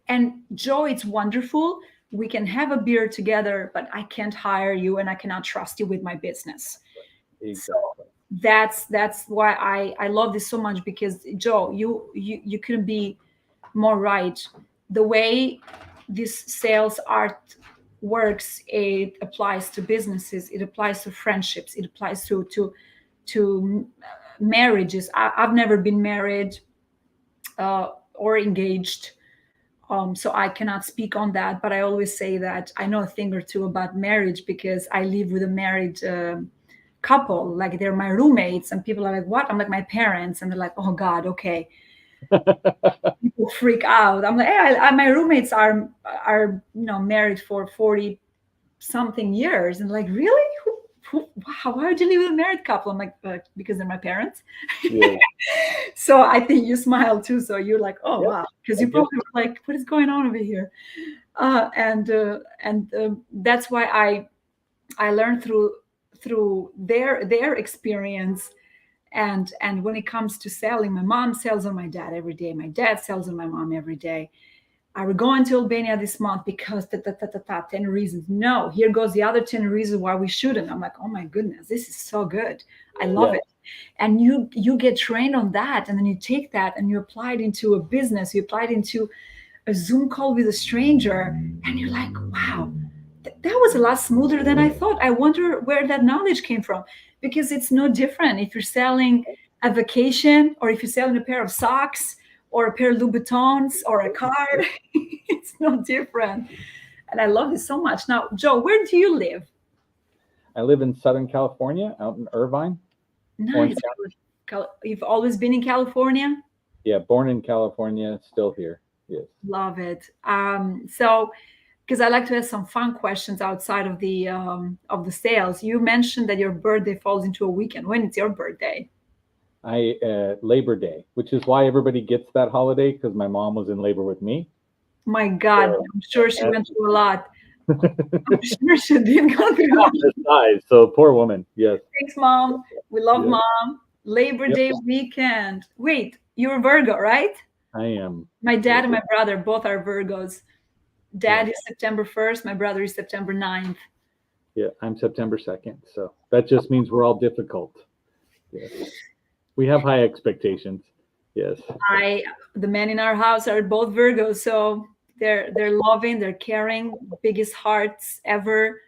And Joe, it's wonderful. We can have a beer together, but I can't hire you and I cannot trust you with my business. Exactly. So that's why I love this so much, because Joe, you couldn't be more right. The way this sales art works, it applies to businesses, it applies to friendships, it applies to marriages. I've never been married or engaged, so I cannot speak on that. But I always say that I know a thing or two about marriage because I live with a married couple. Like, they're my roommates, and people are like, "What?" I'm like, "My parents," and they're like, "Oh God, okay." People freak out. I'm like, hey, my roommates are married for 40 something years, and like, really? Wow, why would you live with a married couple? I'm like, because they're my parents. Yeah. So I think you smile too. So you're like, oh, Yep. wow, because you probably were like, what is going on over here? And that's why I learned through their experience. And when it comes to selling, my mom sells on my dad every day. My dad sells on my mom every day. We're going to Albania this month because 10 reasons. No, here goes the other 10 reasons why we shouldn't. I'm like, oh my goodness, this is so good. I love it. And you get trained on that, and then you take that and you apply it into a business. You apply it into a Zoom call with a stranger, and you're like, wow, that was a lot smoother than I thought. I wonder where that knowledge came from, because it's no different if you're selling a vacation or if you're selling a pair of socks or a pair of Louboutins or a car. It's no different. And I love this so much. Now, Joe, where do you live? I live in Southern California, out in Irvine. Nice. You've always been in California? Yeah, born in California, still here. Yes. Love it. So, because I like to ask some fun questions outside of the sales. You mentioned that your birthday falls into a weekend. When is your birthday? Labor Day, which is why everybody gets that holiday, because my mom was in labor with me. My God, So I'm sure she went through a lot. I'm that's sure she did go through a lot. the size. So poor woman. Yes. Thanks, Mom. We love Yep. Mom. Labor Yep. Day weekend. Wait, you're Virgo, right? I am. My dad Yes. and my brother both are Virgos. Dad Yeah. is September 1st. My brother is September 9th. Yeah. I'm September 2nd. So that just means we're all difficult. Yes. We have high expectations. Yes. The men in our house are both Virgos, so they're loving, they're caring, biggest hearts ever.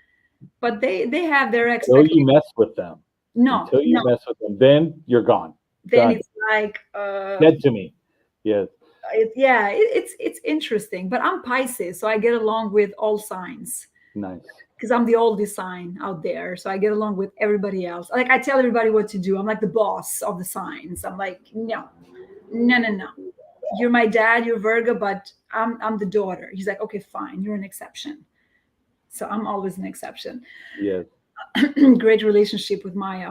But they have their Until you expectations. mess with them. No, Until you no. mess with them, then you're gone. Then Done. it's like Dead to me. Yes. it's interesting. But I'm Pisces, so I get along with all signs. Nice. Because I'm the oldest sign out there, so I get along with everybody else. Like I tell everybody what to do. I'm like the boss of the signs. I'm like, no, no, no, no. You're my dad. You're Virgo, but I'm the daughter. He's like, okay, fine. You're an exception. So I'm always an exception. Yes. Great relationship with my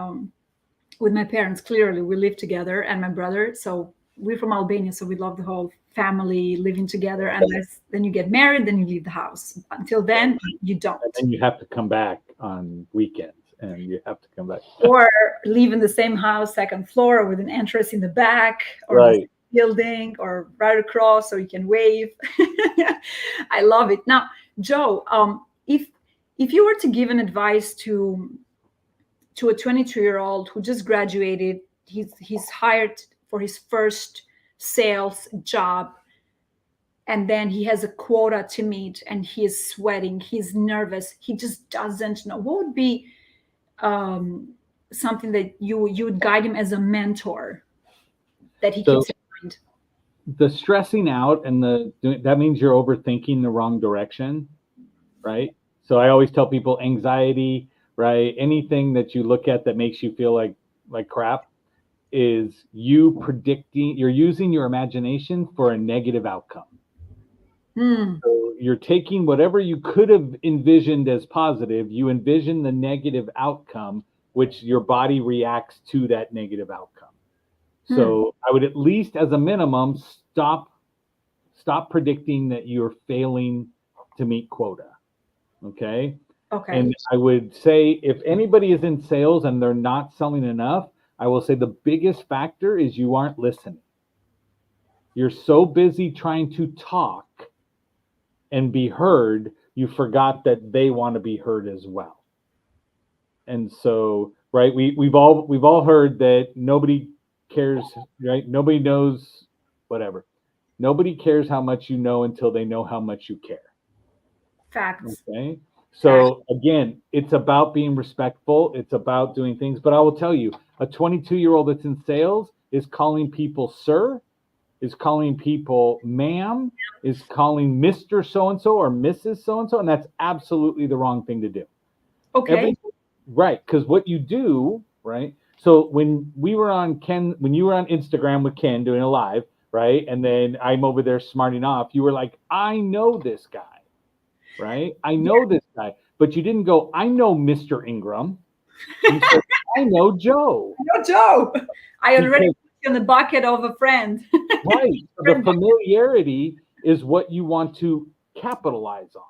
parents. Clearly, we live together, and my brother. So we're from Albania, so we love the whole family living together. Unless then you get married, then you leave the house. Until then, you don't. And then you have to come back on weekends, and you have to come back. Or live in the same house, second floor, with an entrance in the back, or the Right. same building, or right across, so you can wave. I love it. Now, Joe, if you were to give an advice to a 22-year-old who just graduated, he's hired for his first sales job, and then he has a quota to meet, and he is sweating, he's nervous, he just doesn't know, what would be something that you would guide him as a mentor that he So keeps in mind? the stressing out and that means you're overthinking the wrong direction, right? So I always tell people anxiety, right? Anything that you look at that makes you feel like crap is you're using your imagination for a negative outcome. So you're taking whatever you could have envisioned as positive, you envision the negative outcome, which your body reacts to that negative outcome. So I would at least, as a minimum, stop predicting that you're failing to meet quota. Okay. Okay. And I would say if anybody is in sales and they're not selling enough, I will say the biggest factor is you aren't listening. You're so busy trying to talk and be heard, you forgot that they want to be heard as well. And so, right, we've all heard that nobody cares, right? Nobody knows whatever. Nobody cares how much you know until they know how much you care. Facts. Okay. So again, it's about being respectful. It's about doing things. But I will tell you, a 22-year-old that's in sales is calling people sir, is calling people ma'am, is calling Mr. So-and-so or Mrs. So-and-so. And that's absolutely the wrong thing to do. Okay. Right. Because what you do, right? So when you were on Instagram with Ken doing a live, right? And then I'm over there smarting off, you were like, I know this guy. Right? I know this guy, but you didn't go, I know Mr. Ingram. You said, I know Joe. No, Joe. I already put you in the bucket of a friend. Right. The familiarity is what you want to capitalize on.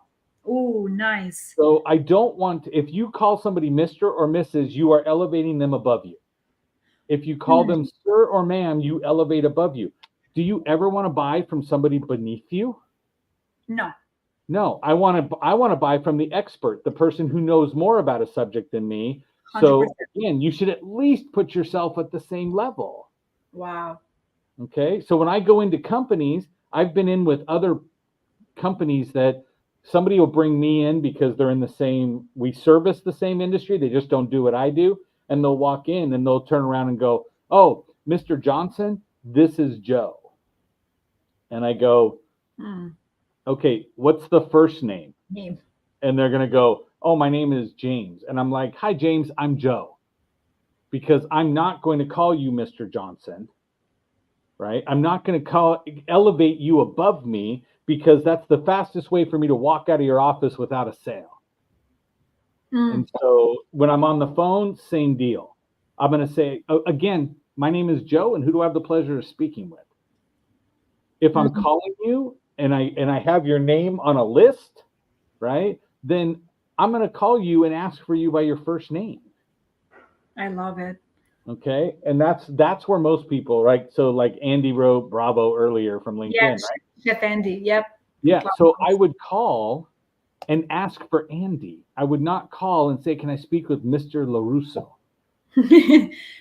Oh, nice. So I don't want to, if you call somebody Mr. or Mrs., you are elevating them above you. If you call them sir or ma'am, you elevate above you. Do you ever want to buy from somebody beneath you? No. No, I want to buy from the expert, the person who knows more about a subject than me. So 100%. again, you should at least put yourself at the same level. Wow. Okay. So when I go into companies, I've been in with other companies that somebody will bring me in because they're we service the same industry. They just don't do what I do. And they'll walk in and they'll turn around and go, oh, Mr. Johnson, this is Joe. And I go, okay, what's the first name? Name. And they're going to go, oh, my name is James. And I'm like, hi, James, I'm Joe. Because I'm not going to call you Mr. Johnson, right? I'm not going to elevate you above me because that's the fastest way for me to walk out of your office without a sale. And so when I'm on the phone, same deal. I'm going to say, again, my name is Joe, and who do I have the pleasure of speaking with? If I'm calling you and I have your name on a list, right, then I'm going to call you and ask for you by your first name. I love it. Okay. And that's where most people, right? So like Andy wrote Bravo earlier from LinkedIn, Yeah, right? Chef Andy. Yep. Yeah. So I would call and ask for Andy. I would not call and say, can I speak with Mr. LaRusso?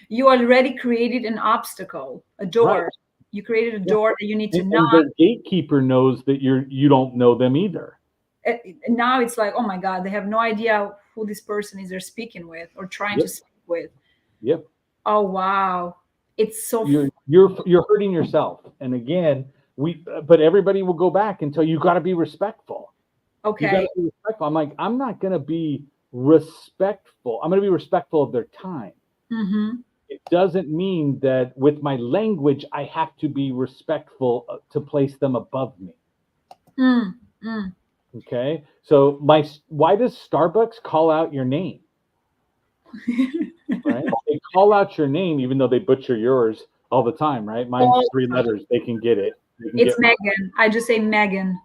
You already created an obstacle, a door. Right. You created a door that you need to And knock. their gatekeeper knows that you don't know them either. Now it's like, oh my God, they have no idea who this person is they're speaking with or trying to speak with. Yep. Oh wow, it's so. You're hurting yourself. And again, but everybody will go back and tell you got to be respectful. Okay. You got to be respectful. I'm like, I'm not going to be respectful. I'm going to be respectful of their time. It doesn't mean that with my language, I have to be respectful to place them above me. Okay. So why does Starbucks call out your name? Right? They call out your name, even though they butcher yours all the time, right? Mine's 3 letters. They can get it. It's Megan. I just say Megan.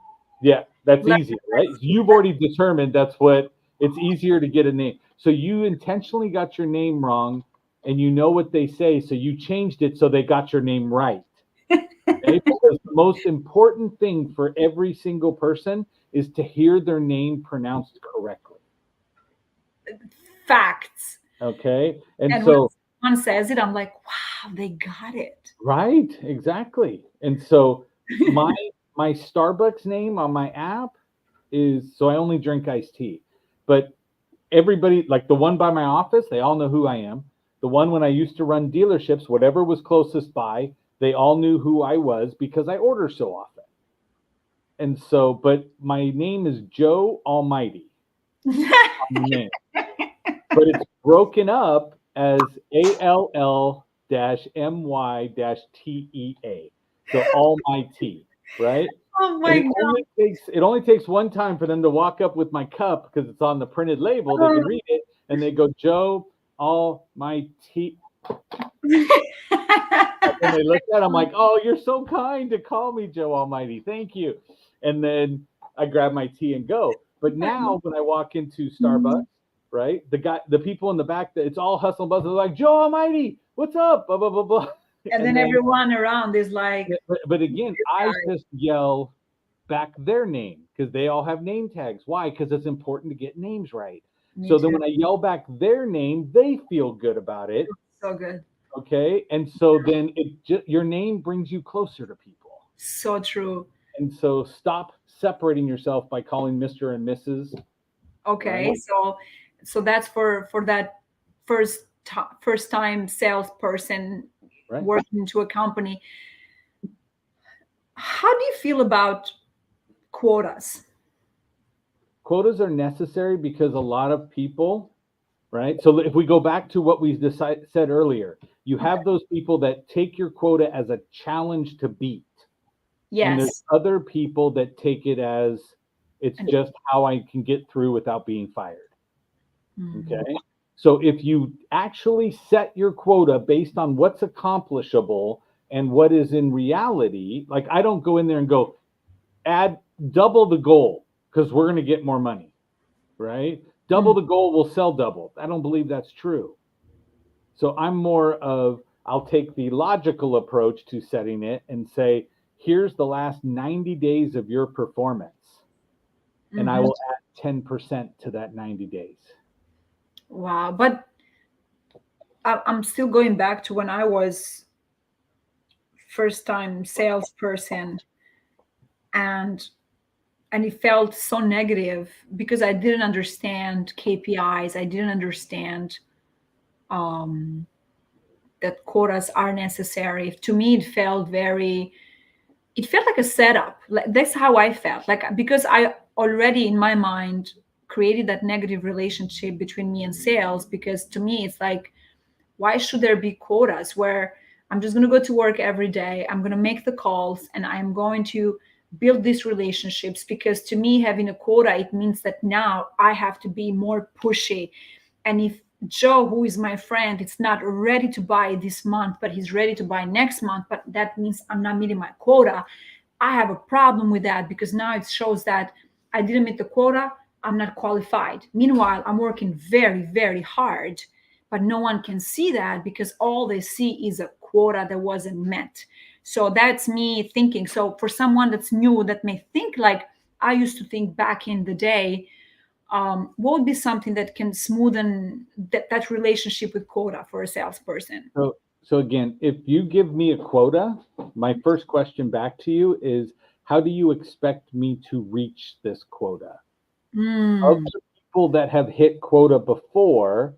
Yeah, that's easier, right? You've already determined it's easier to get a name. So you intentionally got your name wrong and you know what they say. So you changed it so they got your name right. Okay? Because the most important thing for every single person is to hear their name pronounced correctly. Facts. Okay. And so when someone says it, I'm like, wow, they got it. Right. Exactly. And so my Starbucks name on my app is, so I only drink iced tea, but everybody, like the one by my office, they all know who I am. The one when I used to run dealerships, whatever was closest by, they all knew who I was because I order so often. And so, but my name is Joe Almighty. Name. But it's broken up as ALL-MY-TEA. So Almighty, right? Oh my God. It only takes one time for them to walk up with my cup because it's on the printed label. They can read it and they go, Joe Almighty. And they look at it, I'm like, oh, you're so kind to call me Joe Almighty. Thank you. And then I grab my tea and go. But now when I walk into Starbucks, right, the people in the back, it's all hustle and bustle. They're like, Joe Almighty, what's up? Blah, blah, blah, blah. And then everyone around is like. But again, I just yell back their name because they all have name tags. Why? Because it's important to get names right. So then when I yell back their name, they feel good about it. So good. Okay. And so then your name brings you closer to people. So true. And so stop separating yourself by calling Mr. and Mrs. Okay. Right? So that's for that first time salesperson working into a company. How do you feel about quotas? Quotas are necessary because a lot of people, right? So if we go back to what we said earlier, you have those people that take your quota as a challenge to beat. Yes. And there's other people that take it as it's just how I can get through without being fired. Okay. So if you actually set your quota based on what's accomplishable and what is in reality, like I don't go in there and go add double the goal because we're going to get more money, right? Double the goal will sell double. I don't believe that's true. So I'm more of, I'll take the logical approach to setting it and say, here's the last 90 days of your performance. And I will add 10% to that 90 days. Wow. But I'm still going back to when I was first time salesperson and it felt so negative because I didn't understand KPIs. I didn't understand that quotas are necessary. To me, it felt like a setup. That's how I felt. Like, because I already in my mind created that negative relationship between me and sales, because to me, it's like, why should there be quotas where I'm just going to go to work every day. I'm going to make the calls and I'm going to build these relationships, because to me, having a quota, it means that now I have to be more pushy. And if Joe, who is my friend, it's not ready to buy this month, but he's ready to buy next month, but that means I'm not meeting my quota, I have a problem with that, because now it shows that I didn't meet the quota, I'm not qualified. Meanwhile, I'm working very, very hard, but no one can see that because all they see is a quota that wasn't met. So that's me thinking. So for someone that's new that may think like I used to think back in the day, what would be something that can smoothen that relationship with quota for a salesperson? So again, if you give me a quota, my first question back to you is, how do you expect me to reach this quota? Of the people that have hit quota before,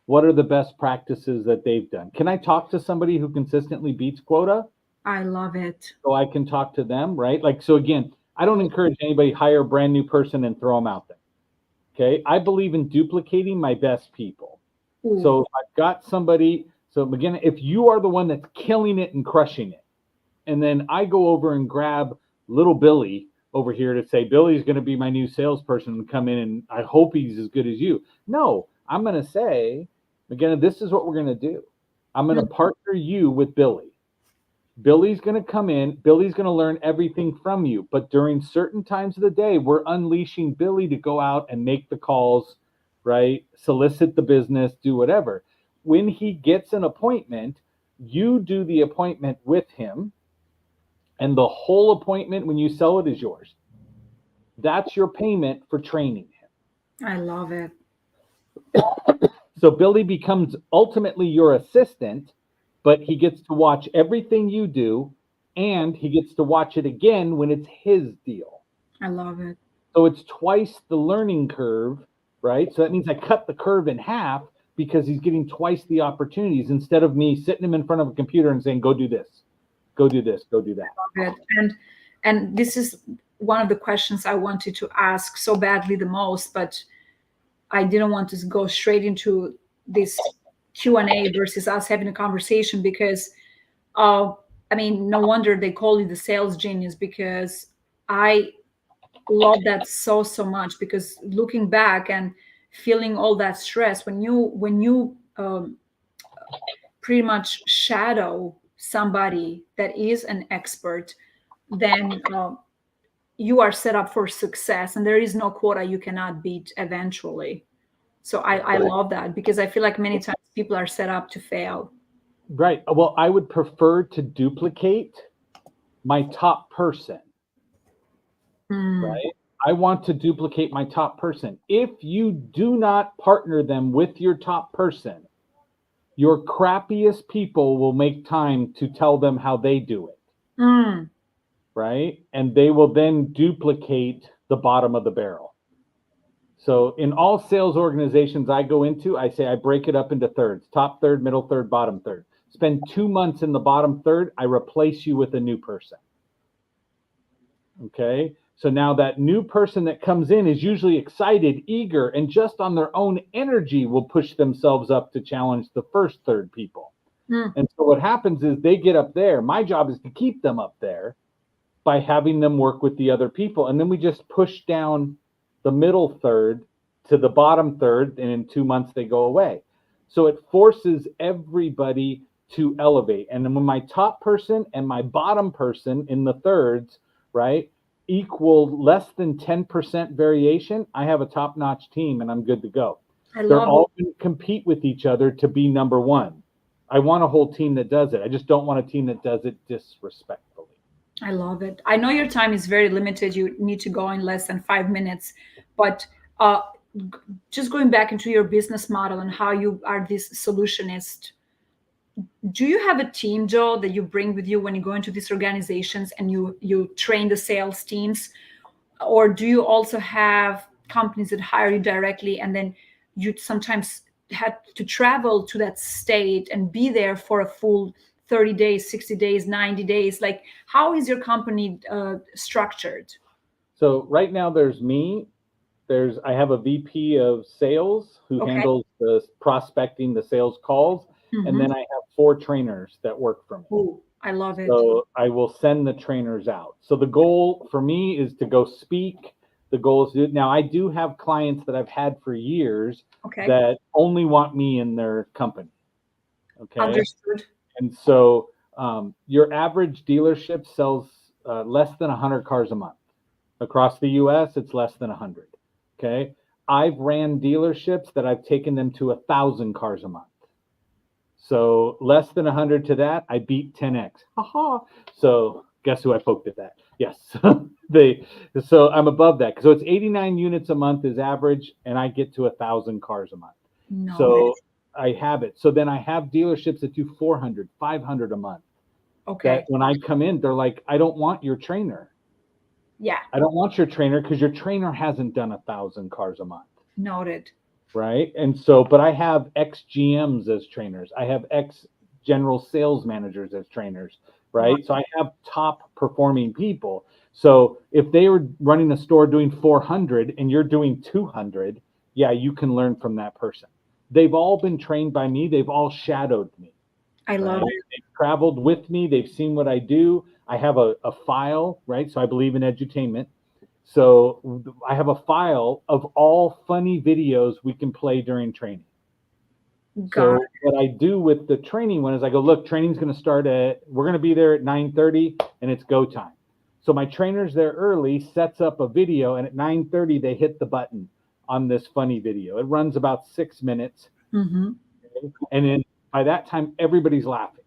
what are the best practices that they've done? Can I talk to somebody who consistently beats quota? I love it. So I can talk to them, right? Like, so again, I don't encourage anybody hire a brand new person and throw them out there. Okay. I believe in duplicating my best people. Ooh. So if I've got somebody, so again, if you are the one that's killing it and crushing it, and then I go over and grab little Billy over here to say, Billy's going to be my new salesperson and come in and I hope he's as good as you. No, I'm going to say, again, this is what we're going to do. I'm going to partner you with Billy. Billy's going to come in. Billy's going to learn everything from you. But during certain times of the day, we're unleashing Billy to go out and make the calls, right? Solicit the business, do whatever. When he gets an appointment, you do the appointment with him. And the whole appointment, when you sell it, is yours. That's your payment for training him. I love it. So Billy becomes ultimately your assistant, but he gets to watch everything you do, and he gets to watch it again when it's his deal. I love it. So it's twice the learning curve, right? So that means I cut the curve in half because he's getting twice the opportunities instead of me sitting him in front of a computer and saying, go do this, go do this, go do that. I love it. And this is one of the questions I wanted to ask so badly the most, but I didn't want to go straight into this Q&A versus us having a conversation, because I mean, no wonder they call you the sales genius, because I love that so much, because looking back and feeling all that stress when you pretty much shadow somebody that is an expert, then you are set up for success, and there is no quota you cannot beat eventually. So I love that, because I feel like many times people are set up to fail. Right. Well, I would prefer to duplicate my top person. Right. I want to duplicate my top person. If you do not partner them with your top person, your crappiest people will make time to tell them how they do it. Right. And they will then duplicate the bottom of the barrel. So in all sales organizations I go into, I say I break it up into thirds: top third, middle third, bottom third. Spend 2 months in the bottom third, I replace you with a new person. Okay. So now that new person that comes in is usually excited, eager, and just on their own energy will push themselves up to challenge the first third people. And so what happens is they get up there. My job is to keep them up there by having them work with the other people. And then we just push down the middle third to the bottom third, and in 2 months they go away. So it forces everybody to elevate. And then when my top person and my bottom person in the thirds, right, equal less than 10% variation, I have a top-notch team and I'm good to go. They're all going to compete with each other to be number one. I want a whole team that does it. I just don't want a team that does it disrespectfully. I love it. I know your time is very limited. You need to go in less than 5 minutes, but just going back into your business model and how you are this solutionist, do you have a team, Joe, that you bring with you when you go into these organizations and you train the sales teams? Or do you also have companies that hire you directly, and then you sometimes have to travel to that state and be there for a full 30 days, 60 days, 90 days? Like, how is your company structured? So right now there's me. I have a VP of sales who handles the prospecting, the sales calls. and then I have 4 trainers that work for me. Oh, I love it. So I will send the trainers out. So the goal for me is to go speak. The goal is to, now I do have clients that I've had for years Okay. that only want me in their company. Okay. Understood. And so your average dealership sells less than 100 cars a month. Across the US, it's less than 100. Okay. I've ran dealerships that I've taken them to 1,000 cars a month. So less than 100 to that, I beat 10x. Haha. So guess who I poked at that? Yes. So I'm above that. So it's 89 units a month is average, and I get to 1,000 cars a month. No, So I have it. So then I have dealerships that do 400, 500 a month. okay. That when I come in, they're like, I don't want your trainer. Yeah. I don't want your trainer because your trainer hasn't done 1,000 cars a month. Noted. Right. And so, but I have ex GMs as trainers. I have ex general sales managers as trainers. Right. So I have top performing people. So if they were running a store doing 400 and you're doing 200, yeah, you can learn from that person. They've all been trained by me. They've all shadowed me. I love it. They've traveled with me. They've seen what I do. I have a file, right? So I believe in edutainment. So I have a file of all funny videos we can play during training. So what I do with the training one is I go, look, training's going to start we're going to be there at 9:30 and it's go time. So my trainer's there early, sets up a video, and at 9:30 they hit the button on this funny video. It runs about 6 minutes. Mm-hmm. And then by that time, everybody's laughing.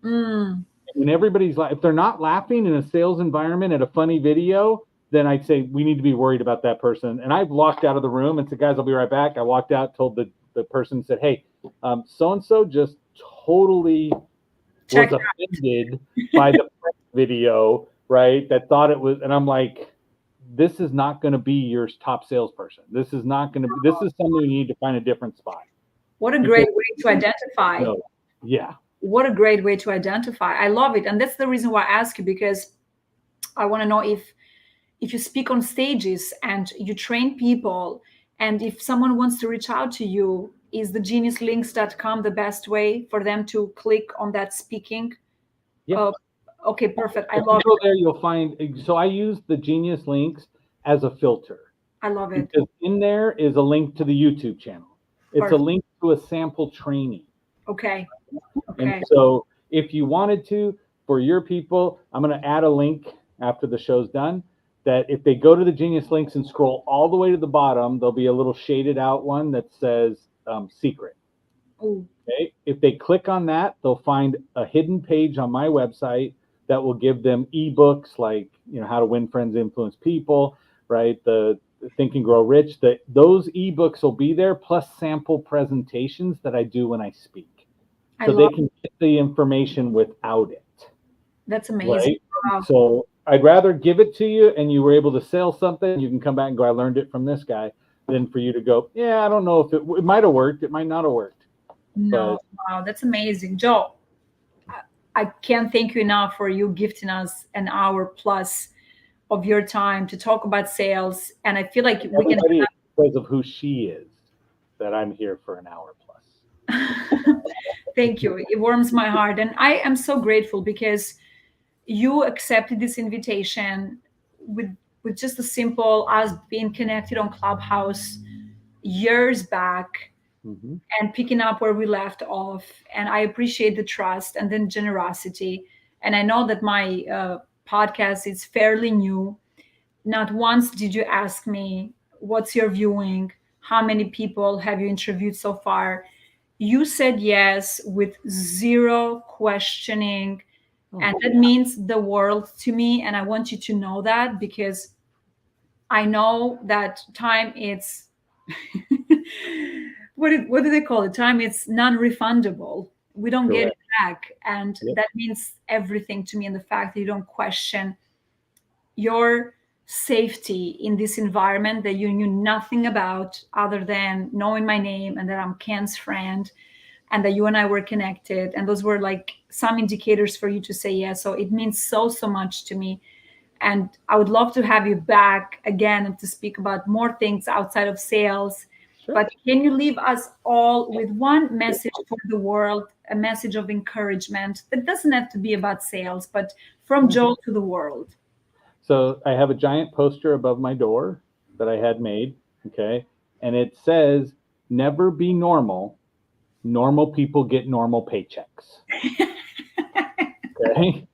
Mm. When everybody's if they're not laughing in a sales environment at a funny video, then I'd say we need to be worried about that person. And I've walked out of the room and said, guys, I'll be right back. I walked out, told the person, said, hey, so-and-so just totally was offended by the video, right? That thought it was, and I'm like, this is not going to be your top salesperson. This is not going to be, this is something you need to find a different spot. What a great way to identify. Yeah. What a great way to identify. I love it. And that's the reason why I ask you, because I want to know if you speak on stages and you train people, and if someone wants to reach out to you, is the geniuslinks.com the best way for them to click on that speaking? Yeah. Okay, perfect. I love it. There you'll find, so I use the Genius Links as a filter. I love it. Because in there is a link to the YouTube channel. It's perfect. A link to a sample training. Okay. And so if you wanted to, for your people, I'm going to add a link after the show's done, that if they go to the Genius Links and scroll all the way to the bottom, there'll be a little shaded out one that says secret. Ooh. Okay. If they click on that, they'll find a hidden page on my website that will give them ebooks like, how to win friends, influence people, right? The Think and Grow Rich. Those ebooks will be there, plus sample presentations that I do when I speak. So they can get the information without it. That's amazing. Right? Wow. So I'd rather give it to you and you were able to sell something. You can come back and go, I learned it from this guy, than for you to go, yeah, I don't know if it might have worked. It might not have worked. No, wow, that's amazing. Joe, I can't thank you enough for you gifting us an hour plus of your time to talk about sales. And I feel like we can. Because of who she is, that I'm here for an hour plus. Thank you. It warms my heart. And I am so grateful because you accepted this invitation with just a simple us being connected on Clubhouse years back. Mm-hmm. And picking up where we left off. And I appreciate the trust and then generosity. And I know that my podcast is fairly new. Not once did you ask me, what's your viewing? How many people have you interviewed so far? You said yes with zero questioning. And that means the world to me. And I want you to know that, because I know that time it's what do they call it? Time it's non-refundable. We don't get it back. And that means everything to me. And the fact that you don't question your safety in this environment that you knew nothing about other than knowing my name and that I'm Ken's friend and that you and I were connected. And those were like some indicators for you to say yes. So it means so much to me. And I would love to have you back again and to speak about more things outside of sales. Sure. But can you leave us all with one message for the world, a message of encouragement that doesn't have to be about sales, but from Joe to the world? So I have a giant poster above my door that I had made, okay? And it says, never be normal. Normal people get normal paychecks. Okay?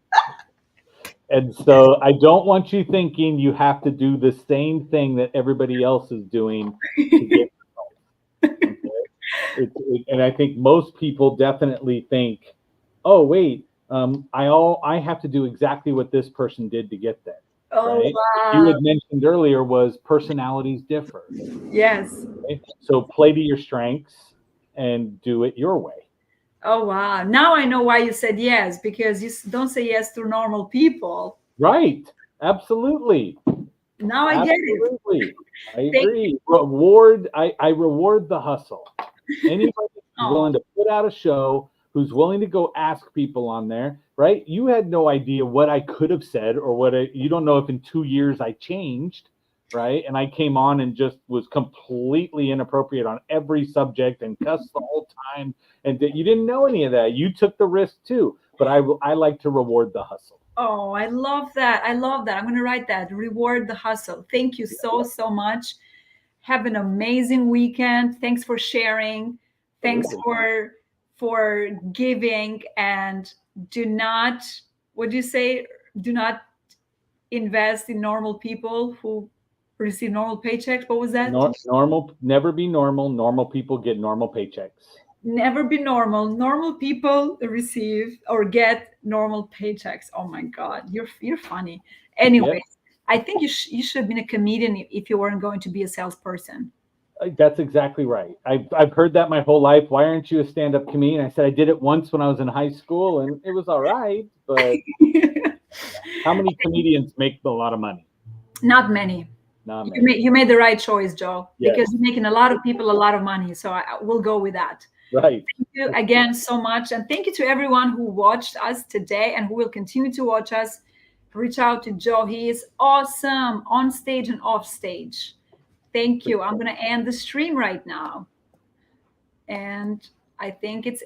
And so I don't want you thinking you have to do the same thing that everybody else is doing to get results. Okay? And I think most people definitely think, oh, wait, I have to do exactly what this person did to get there. Oh, Right? wow. You had mentioned earlier was personalities differ. Yes. Okay? So play to your strengths and do it your way. Oh, wow. Now I know why you said yes, because you don't say yes to normal people. Right. Absolutely. Now I get it. Absolutely. I agree. I reward the hustle. Anybody who's willing to put out a show, who's willing to go ask people on there, right? You had no idea what I could have said or you don't know if in 2 years I changed, right? And I came on and just was completely inappropriate on every subject and cussed the whole time. And you didn't know any of that. You took the risk too. But I like to reward the hustle. Oh, I love that. I love that. I'm going to write that. Reward the hustle. Thank you so much. Have an amazing weekend. Thanks for sharing. Thanks for giving. And do not, what do you say? Do not invest in normal people who receive normal paychecks. What was that? Normal, never be normal. Normal people get normal paychecks. Never be normal. Normal people receive or get normal paychecks. Oh my God, you're funny. Anyways, I think you should have been a comedian if you weren't going to be a salesperson. That's exactly right. I've heard that my whole life. Why aren't you a stand-up comedian? I said I did it once when I was in high school, and it was all right. But how many comedians make a lot of money? Not many. Not many. You made the right choice, Joe, Yes. because you're making a lot of people a lot of money. So I will go with that. Right. Thank you again so much. And thank you to everyone who watched us today and who will continue to watch us. Reach out to Joe. He is awesome on stage and off stage. Thank you. I'm going to end the stream right now. And I think it's